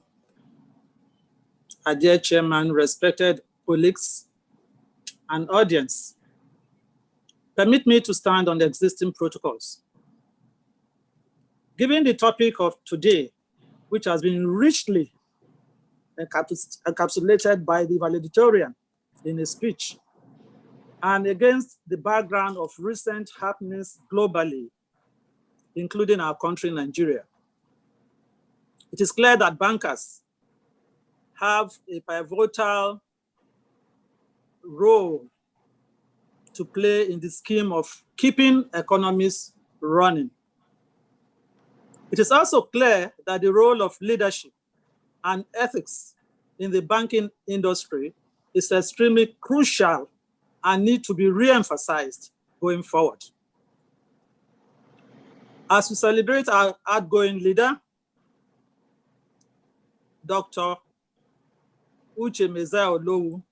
our dear chairman, respected colleagues and audience. Permit me to stand on the existing protocols. Given the topic of today, which has been richly encapsulated by the valedictorian in his speech, and against the background of recent happenings globally, including our country, Nigeria, it is clear that bankers have a pivotal role to play in the scheme of keeping economies running. It is also clear that the role of leadership and ethics in the banking industry is extremely crucial and need to be re-emphasized going forward. As we celebrate our outgoing leader, Dr. Uche Mezaya Olowu,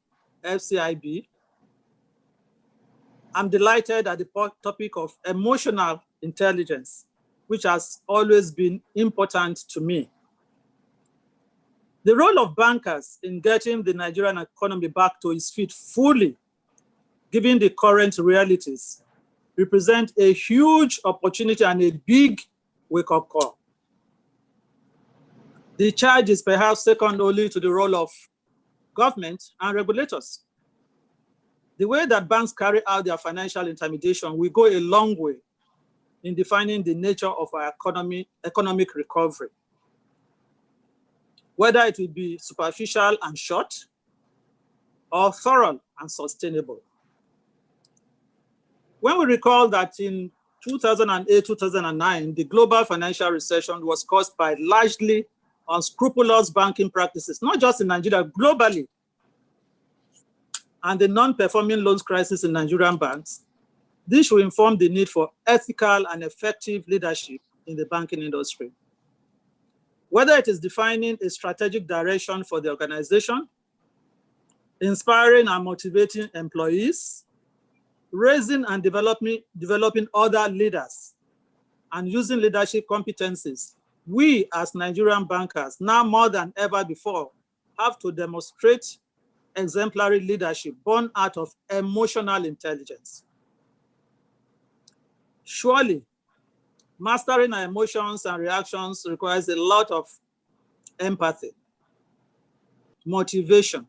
FCIB, I'm delighted at the topic of emotional intelligence, which has always been important to me. The role of bankers in getting the Nigerian economy back to its feet fully, given the current realities, represent a huge opportunity and a big wake-up call. The charge is perhaps second only to the role of government and regulators. The way that banks carry out their financial intermediation will go a long way in defining the nature of our economic recovery. Whether it will be superficial and short, or thorough and sustainable. When we recall that in 2008-2009, the global financial recession was caused by largely unscrupulous banking practices, not just in Nigeria, globally, and the non-performing loans crisis in Nigerian banks, this will inform the need for ethical and effective leadership in the banking industry. Whether it is defining a strategic direction for the organization, inspiring and motivating employees, raising and developing other leaders, and using leadership competencies, we as Nigerian bankers, now more than ever before, have to demonstrate exemplary leadership born out of emotional intelligence. Surely, mastering our emotions and reactions requires a lot of empathy, motivation,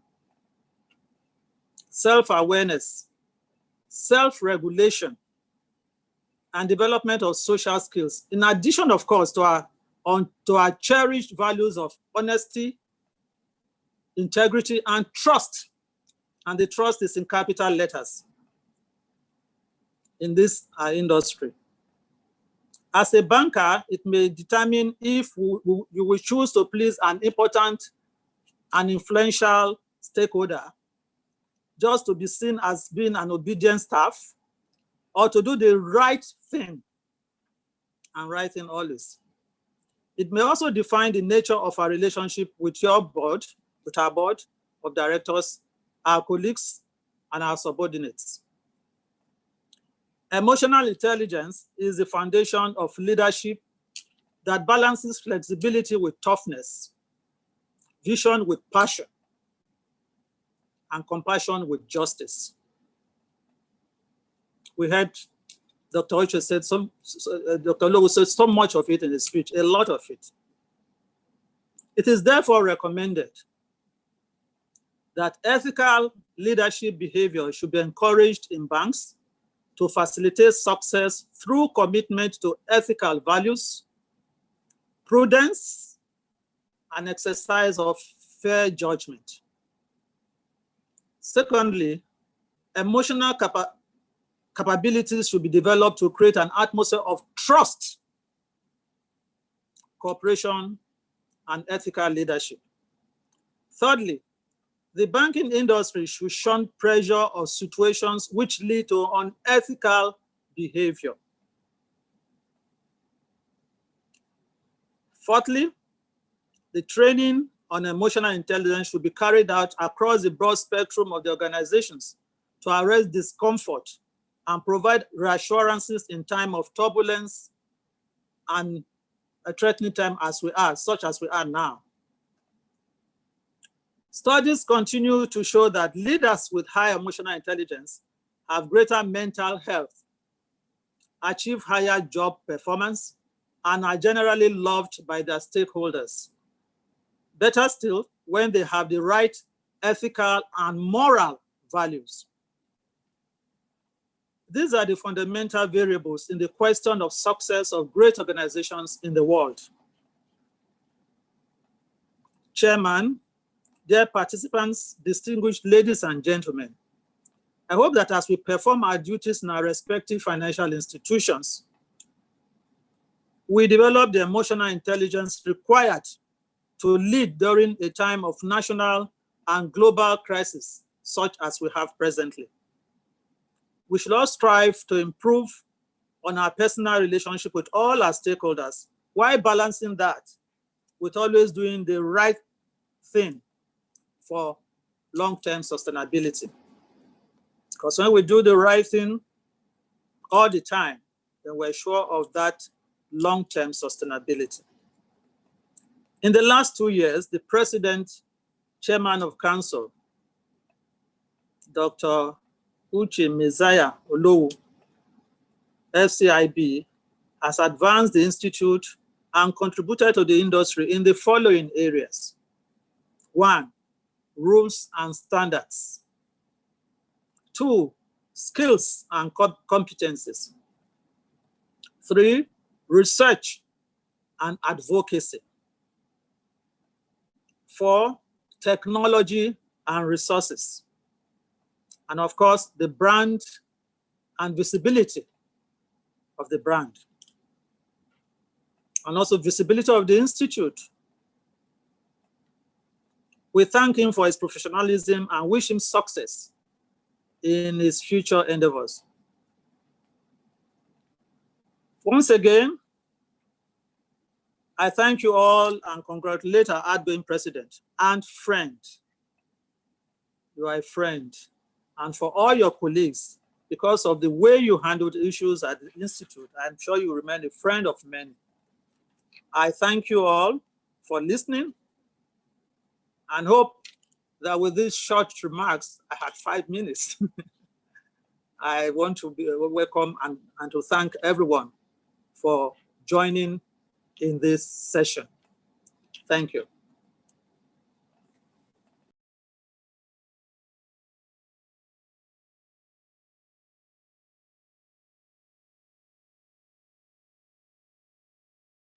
self-awareness, self-regulation, and development of social skills. In addition, of course, to our cherished values of honesty, integrity, and trust. And the trust is in capital letters in this industry. As a banker, it may determine if you will choose to please an important and influential stakeholder just to be seen as being an obedient staff, or to do the right thing, and right thing always. It may also define the nature of our relationship with your board, with our board of directors, our colleagues, and our subordinates. Emotional intelligence is the foundation of leadership that balances flexibility with toughness, vision with passion, and compassion with justice. We heard Dr. Uche said Dr. Olowu said so much of it in his speech, a lot of it. It is therefore recommended that ethical leadership behavior should be encouraged in banks to facilitate success through commitment to ethical values, prudence, and exercise of fair judgment. Secondly, emotional capabilities should be developed to create an atmosphere of trust, cooperation, and ethical leadership. Thirdly, the banking industry should shun pressure or situations which lead to unethical behavior. Fourthly, the training on emotional intelligence should be carried out across the broad spectrum of the organizations to arrest discomfort and provide reassurances in time of turbulence and a threatening time such as we are now. Studies continue to show that leaders with high emotional intelligence have greater mental health, achieve higher job performance, and are generally loved by their stakeholders. Better still, when they have the right ethical and moral values. These are the fundamental variables in the question of success of great organizations in the world. Chairman, dear participants, distinguished ladies and gentlemen, I hope that as we perform our duties in our respective financial institutions, we develop the emotional intelligence required to lead during a time of national and global crisis, such as we have presently. We should all strive to improve on our personal relationship with all our stakeholders, while balancing that with always doing the right thing for long-term sustainability. Because when we do the right thing all the time, then we're sure of that long-term sustainability. In the last 2 years, the President, Chairman of Council, Dr. Uche Messiah Olowu, FCIB, has advanced the Institute and contributed to the industry in the following areas. 1, rules and standards. 2, skills and competencies. 3, research and advocacy. 4, technology and resources. And of course, the brand and visibility of the brand. And also visibility of the Institute. We thank him for his professionalism and wish him success in his future endeavors. Once again, I thank you all and congratulate our outgoing president and friend. You are a friend. And for all your colleagues, because of the way you handled issues at the Institute, I'm sure you remain a friend of many. I thank you all for listening and hope that with these short remarks, I had 5 minutes. I want to welcome and to thank everyone for joining in this session. Thank you.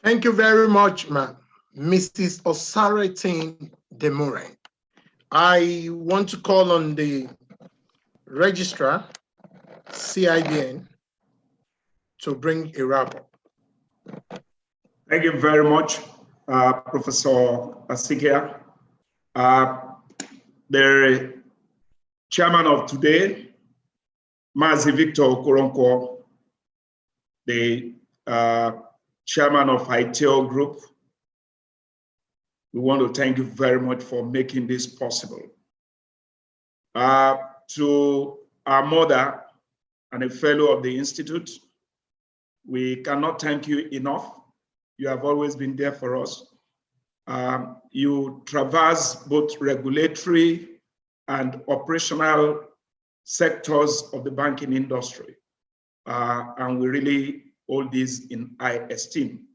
Thank you very much, Mrs. Osaretin Demure. I want to call on the registrar, CIBN, to bring a wrap-up. Thank you very much, Professor Asikia. The chairman of today, Massey Victor Okoronkwo, the chairman of ITEL Group, we want to thank you very much for making this possible. To our mother and a fellow of the Institute, we cannot thank you enough. You have always been there for us. You traverse both regulatory and operational sectors of the banking industry. And we really hold this in high esteem.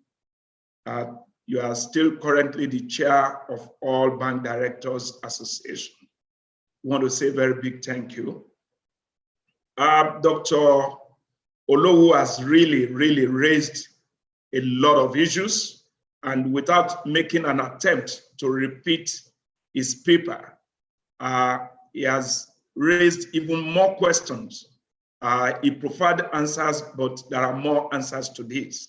You are still currently the chair of All Bank Directors Association. We want to say a very big thank you. Dr. Olowu has really raised a lot of issues, and without making an attempt to repeat his paper, he has raised even more questions. He provided answers, but there are more answers to this.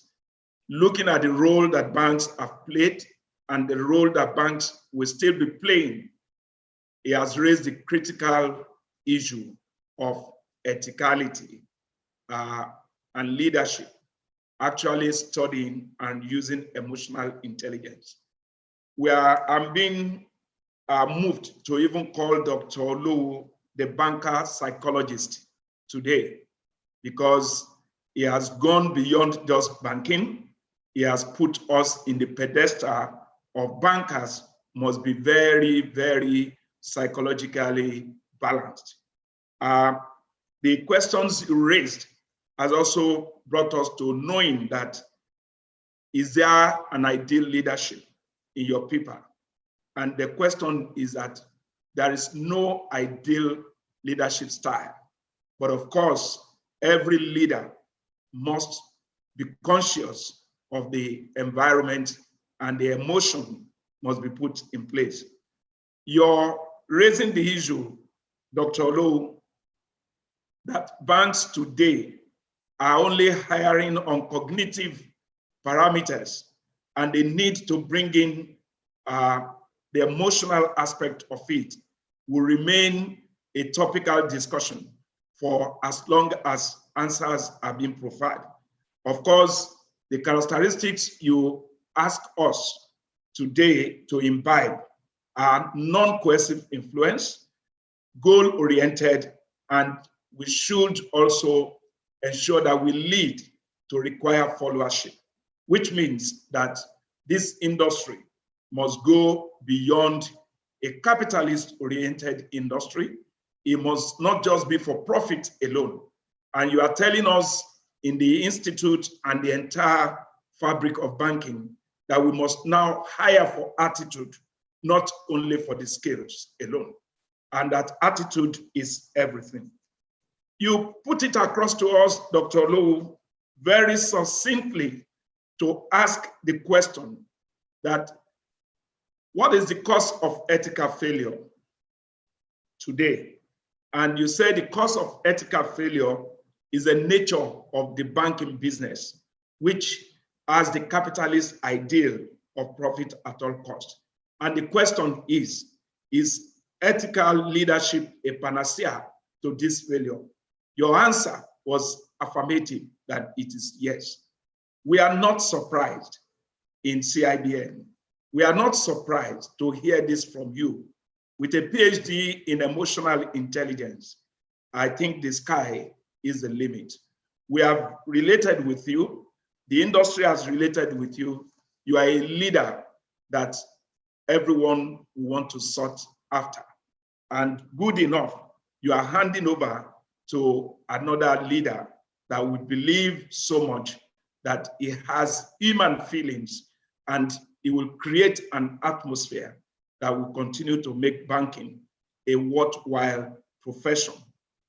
Looking at the role that banks have played and the role that banks will still be playing he has raised the critical issue of ethicality and leadership, actually studying and using emotional intelligence. I'm being moved to even call Dr. Olu the banker psychologist today, because he has gone beyond just banking. He has put us in the pedestal of bankers must be very, very psychologically balanced. The questions you raised has also brought us to knowing that, is there an ideal leadership in your people? And the question is that there is no ideal leadership style. But of course, every leader must be conscious of the environment, and the emotion must be put in place. You're raising the issue, Dr. Olu, that banks today are only hiring on cognitive parameters, and they need to bring in the emotional aspect of it will remain a topical discussion for as long as answers are being provided. Of course, the characteristics you ask us today to imbibe are non-coercive influence, goal-oriented, and we should also ensure that we lead to require followership, which means that this industry must go beyond a capitalist-oriented industry. It must not just be for profit alone. And you are telling us in the Institute and the entire fabric of banking that we must now hire for attitude, not only for the skills alone. And that attitude is everything. You put it across to us, Dr. Lowe, very succinctly to ask the question that what is the cause of ethical failure today? And you say the cause of ethical failure is the nature of the banking business, which has the capitalist ideal of profit at all costs. And the question is ethical leadership a panacea to this failure? Your answer was affirmative, that it is yes. We are not surprised in CIBN. We are not surprised to hear this from you. With a PhD in emotional intelligence, I think the sky is the limit. We have related with you. The industry has related with you. You are a leader that everyone wants to sought after. And good enough, you are handing over to another leader that would believe so much that he has human feelings, and he will create an atmosphere that will continue to make banking a worthwhile profession.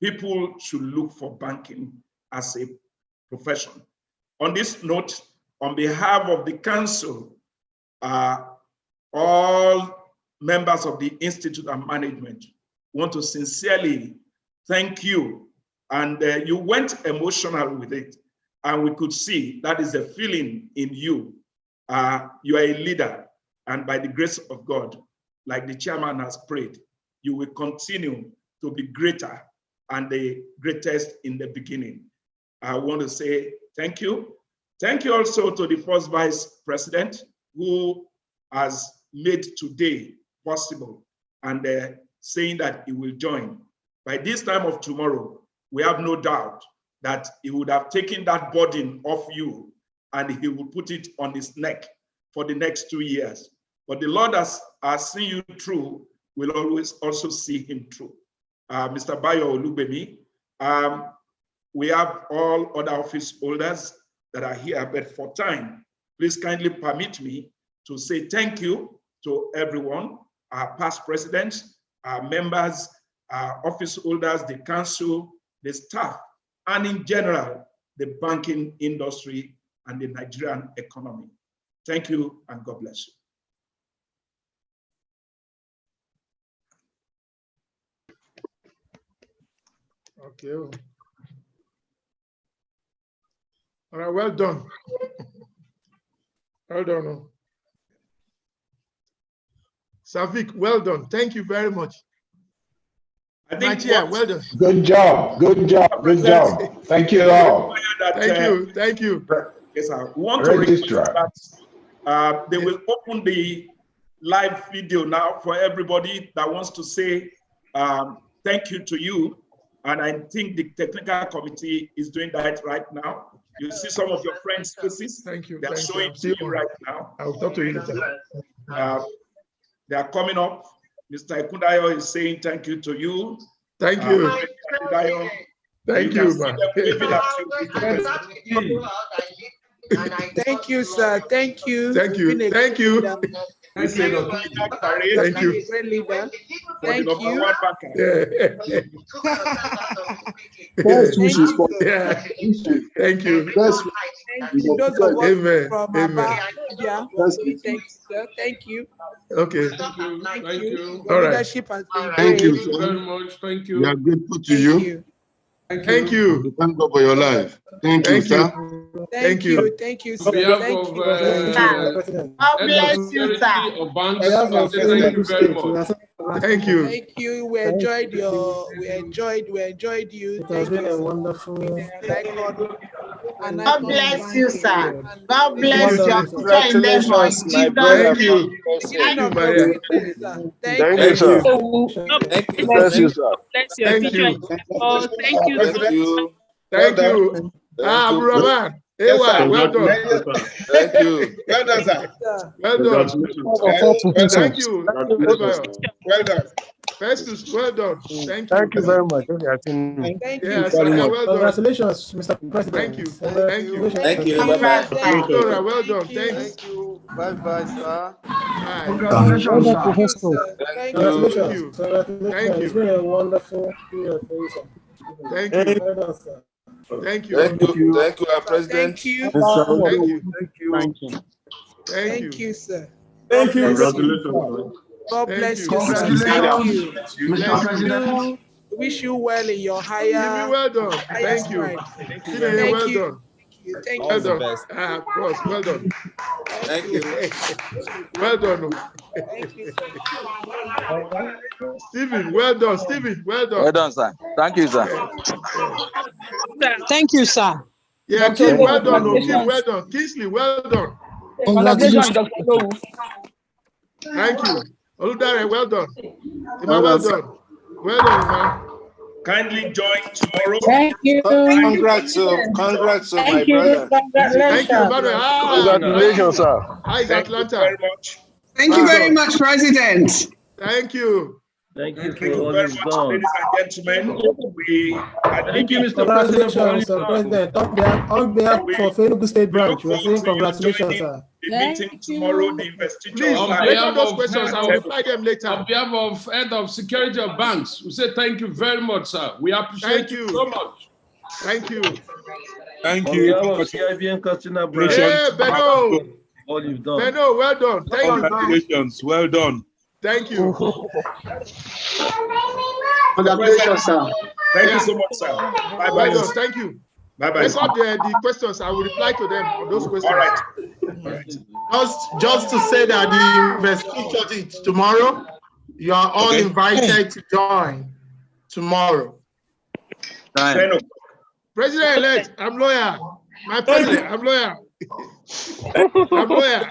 People should look for banking as a profession. On this note, on behalf of the council, all members of the Institute and management want to sincerely thank you. And you went emotional with it, and we could see that is a feeling in you. You are a leader, and by the grace of God, like the chairman has prayed, you will continue to be greater and the greatest in the beginning. I want to say thank you. Thank you also to the first vice president who has made today possible, and saying that he will join. By this time of tomorrow, we have no doubt that he would have taken that burden off you and he will put it on his neck for the next 2 years. But the Lord has seen you through, will always also see him through. Mr. Bayo Olubemi, we have all other office holders that are here, but for time, please kindly permit me to say thank you to everyone, our past presidents, our members, our office holders, the council, the staff, and in general, the banking industry and the Nigerian economy. Thank you, and God bless you. Okay. All right, well done. Well done. Savik, well done. Thank you very much. think chair, well done. Good job. Good job. Good job. Thank you all. Thank you. Thank you. Yes, sir. We want to request Registrar. that they will open the live video now for everybody that wants to say thank you to you. And I think the technical committee is doing that right now. You see some of your friends' faces. Thank you. They're Thank showing to you right now. I'll talk to you later. They are coming up. Mr. Ekundayo is saying thank you to you. Thank you. Ekundayo, Thank can you, see man. them waving at you. Thank you, sir. Thank you. Thank you. Thank you. This is a parade. Thank you. Great leader. For the Thank number you. one banker. Thank you, sir. Yeah. Thank you. Thank you. Those of us Amen. from Amen. Abia, thank you, sir. Thank you. Okay. Thank you. All Your right. leadership has been Thank great. you very much. Thank you. We are grateful to Thank you. you. Thank you. We thank God for your life. Thank you, Thank sir. you. Thank you. Thank you, On sir. behalf Thank of you. Thank you, Mr. President. God bless you, sir. security of banks, On behalf of thank you Valedictory very Speech, we much. are saying Thank you. Thank you. We enjoyed you. it has Thank been you, a sir. wonderful. An God icon bless of you, banking. sir. God It's bless your wonderful. future endeavor in Congratulations, my Jesus' brother. Thank name. you. Beginning you, of your Maria. greatness, sir. Thank Thank you, you. sir. Thank you. Bless you, sir. Bless your Thank future you. endeavors. Thank you so Thank you. Thank you. Thank you. Abdurrahman. Yes, Ewa, sir. well done. Thank you. Well done, sir. Sir. Well done. Congratulations. Thank you. Congratulations. Well done. Festus, well done. Thank Thank you. you very much. Thank you. Yes, very much. well done. Congratulations, Mr. President. Thank you. Thank you. Thank you. Thank Bye-bye. you. Dora, well done. Thank you. Thanks. Thank you. Bye-bye, sir. Bye. Thank Congratulations, sir. you, sir. Thank Thank you. you. Congratulations. Congratulations. Thank It's you. been a wonderful year for you, sir. Thank you. Well done, sir. Thank you. Thank you. Thank you, our president. Thank you. Thank you. Thank you. Thank Thank you. you, sir. Thank you. Congratulations, sir. God Thank bless you. you, sir. Congratulations, Thank Mr. Thank you. President. you. Wish you well in your Jimmy, higher well done. Thank you. stride. Jimmy, Thank well you. done. Thank Well you. done. best. Cross, well done. Thank you. Well done. Thank you, sir. Stephen, well done. Stephen, well done. Well done, sir. Thank you, sir. Thank you, sir. Yeah, Kim, well done. Oh, Kim, well done. Kingsley, well done. Congratulations, Dr. Lowe. Thank you. Oludare, well done. Ima, well done. Well done, Ima. Kindly join tomorrow. Thank you. Congrats, my brother. Thank you, Emmanuel. Congratulations, sir. How is Thank you Atlanta? very much. Thank you very much, President. Thank you. Thank you Thank for you all very you've much, done. ladies and gentlemen. We are Thank you, leaving. Mr. President, for all Congratulations, you've sir, done. President. On behalf of Enugu State We look Branch, we are saying forward to you congratulations, joining sir. the meeting tomorrow, the investiture Please, On live. behalf record those of questions. head I will reply them On later. behalf of head of security of banks, we say thank you very much, sir. We appreciate Thank you you. so much. Thank you. On behalf of CIBN Customer Branch, Hey, Beno. all you've done. Beno, well done. Thank you. Congratulations. Well done. Thank you. Congratulations, sir. Thank you so much, sir. Bye Well bye. done. Thank you. Bye bye. Record the questions. I will reply to them on those questions. All right. All right. Just to say that the investiture is tomorrow, you are all invited to join tomorrow. President-elect, I'm lawyer. My president, I'm lawyer. I'm lawyer.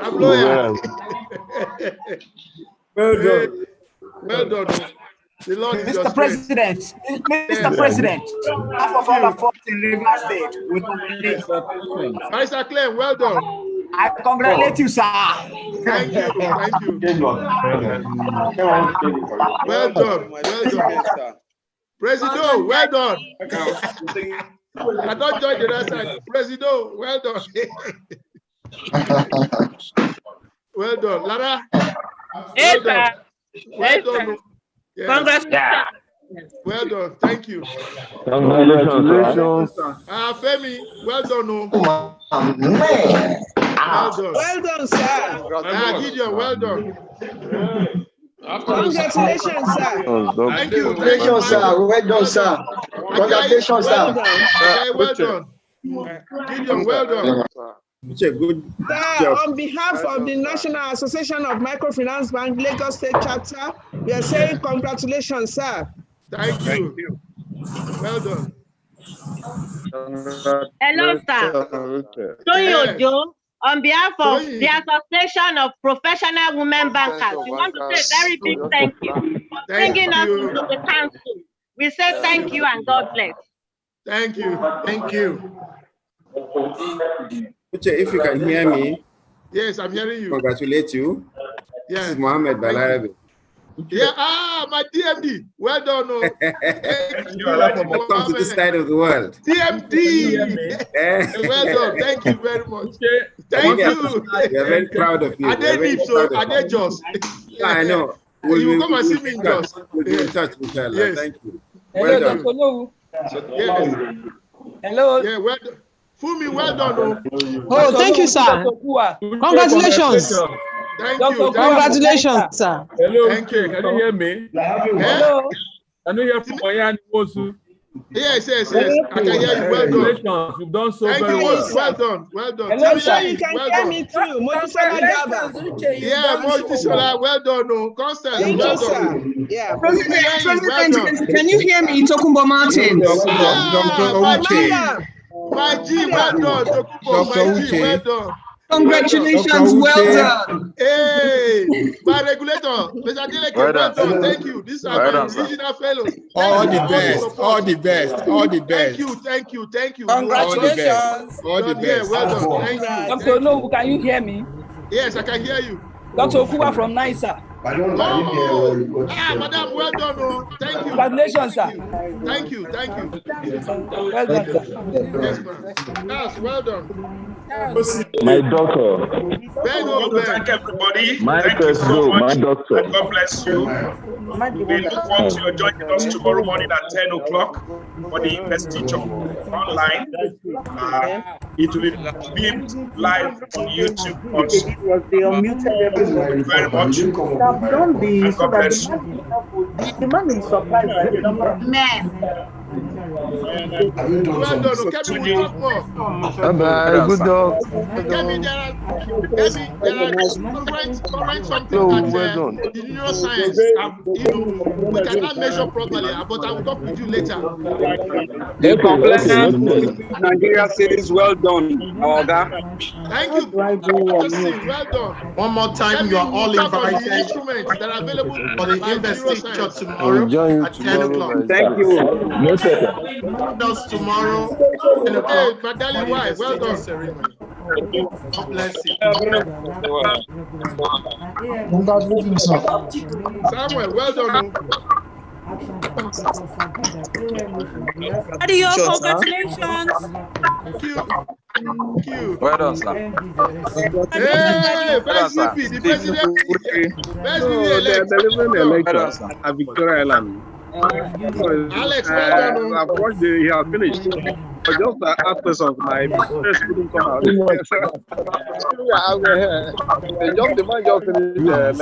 I'm lawyer. Well done. Well done. The Lord is your Mr. strength. President, Mr. President, half of all of us in River State, we congratulate you. Mr. Clem, well done. I congratulate you, sir. Thank you. Thank you. Well done. Well done. President, well done. I don't join the other side. President, well done. Well done. Lara, well done. Well done. Yes. Congratulations. Well done. Thank you. Congratulations. Femi, well done. Well done. Well done, sir. Gideon, well done. Congratulations, sir. Thank you. Congratulations, sir. Well done, sir. Congratulations, Well sir. done. Okay, well done. Gideon, well done. Good Sir, job. on behalf of the National Association of Microfinance Bank, Lagos State Chapter, we are saying congratulations, sir. Thank you. Well done. Hello, sir. Toyin Ojo, on behalf of the Association of Professional Women Bankers, we want to say a very big thank you for bringing us into the council. We say thank you and God bless. Thank you. Thank you. If you can hear me. Yes, I'm hearing you. Congratulate you. Yeah. This is Mohammed Balarabe. Yeah, my DMD. Well done. Welcome to this side of the world. DMD. Well done. Thank you very much. Thank you. We are very proud of you. I know. You will come and see me in Jos. We'll be in touch, inshallah. Yes. Thank you. Hello, Well done. Hello. Yeah. Hello. Yeah, well done. Fumi, well done. Oh, thank you, sir. Congratulations. Thank you. Congratulations, sir. Hello. Thank you. Can you hear me? Hello. Can you hear from Oyan Wosu? Yes. I can hear you. Well done. Congratulations. You've done so Thank very you. well. Well done. Well done. I'm sure you can hear me too. Mojisola Gaba. Yeah, Mojisola, well done. No. Constance, Thank well you, sir. done. Yeah. President, can you hear me, Tokumbo Martins? My G, well done. Tokumbo, my G, well done. Congratulations, well done. Hey, my regulator, Mr. Dileke, well done. Thank you. These are my regional fellows. All the best. All the best. All the best. Thank you. Congratulations. All the best. Well done. Thank you. Dr. Nobu, can you hear me? Yes, I can hear you. Dr. Okuwa from NISA. Madam, well done. Oh. Thank you. Congratulations, sir. Thank you. Well done, sir. Yes, ma'am. Yes, well done. My doctor. Thank everybody. My Thank you so much. My doctor. And God bless you. We look forward to you joining us tomorrow morning at 10 o'clock for the investiture online. It will be live on YouTube also. Thank you very much. And God bless you. The man is surprised by the number of men. Well done. Kevin, we'll talk more. Bye. Good dog. Kevin, there are current something that the neuroscience, we cannot measure properly, but I will talk with you later. Nigeria says well done, Oga. Thank you. Well done. One more time, you are all invited the instruments that are available for the investiture tomorrow at 10 o'clock. Thank you. Us tomorrow. Hey, my darling wife, well done. Ceremony. God bless you. Samuel, well done. Adio, congratulations. Thank you. Well done, sir. Hey, first VP, the president. First VP elect. At Victoria Island. Alex, well done. I've watched he has finished. But just the aspects of my business couldn't come out. Just the man just finished.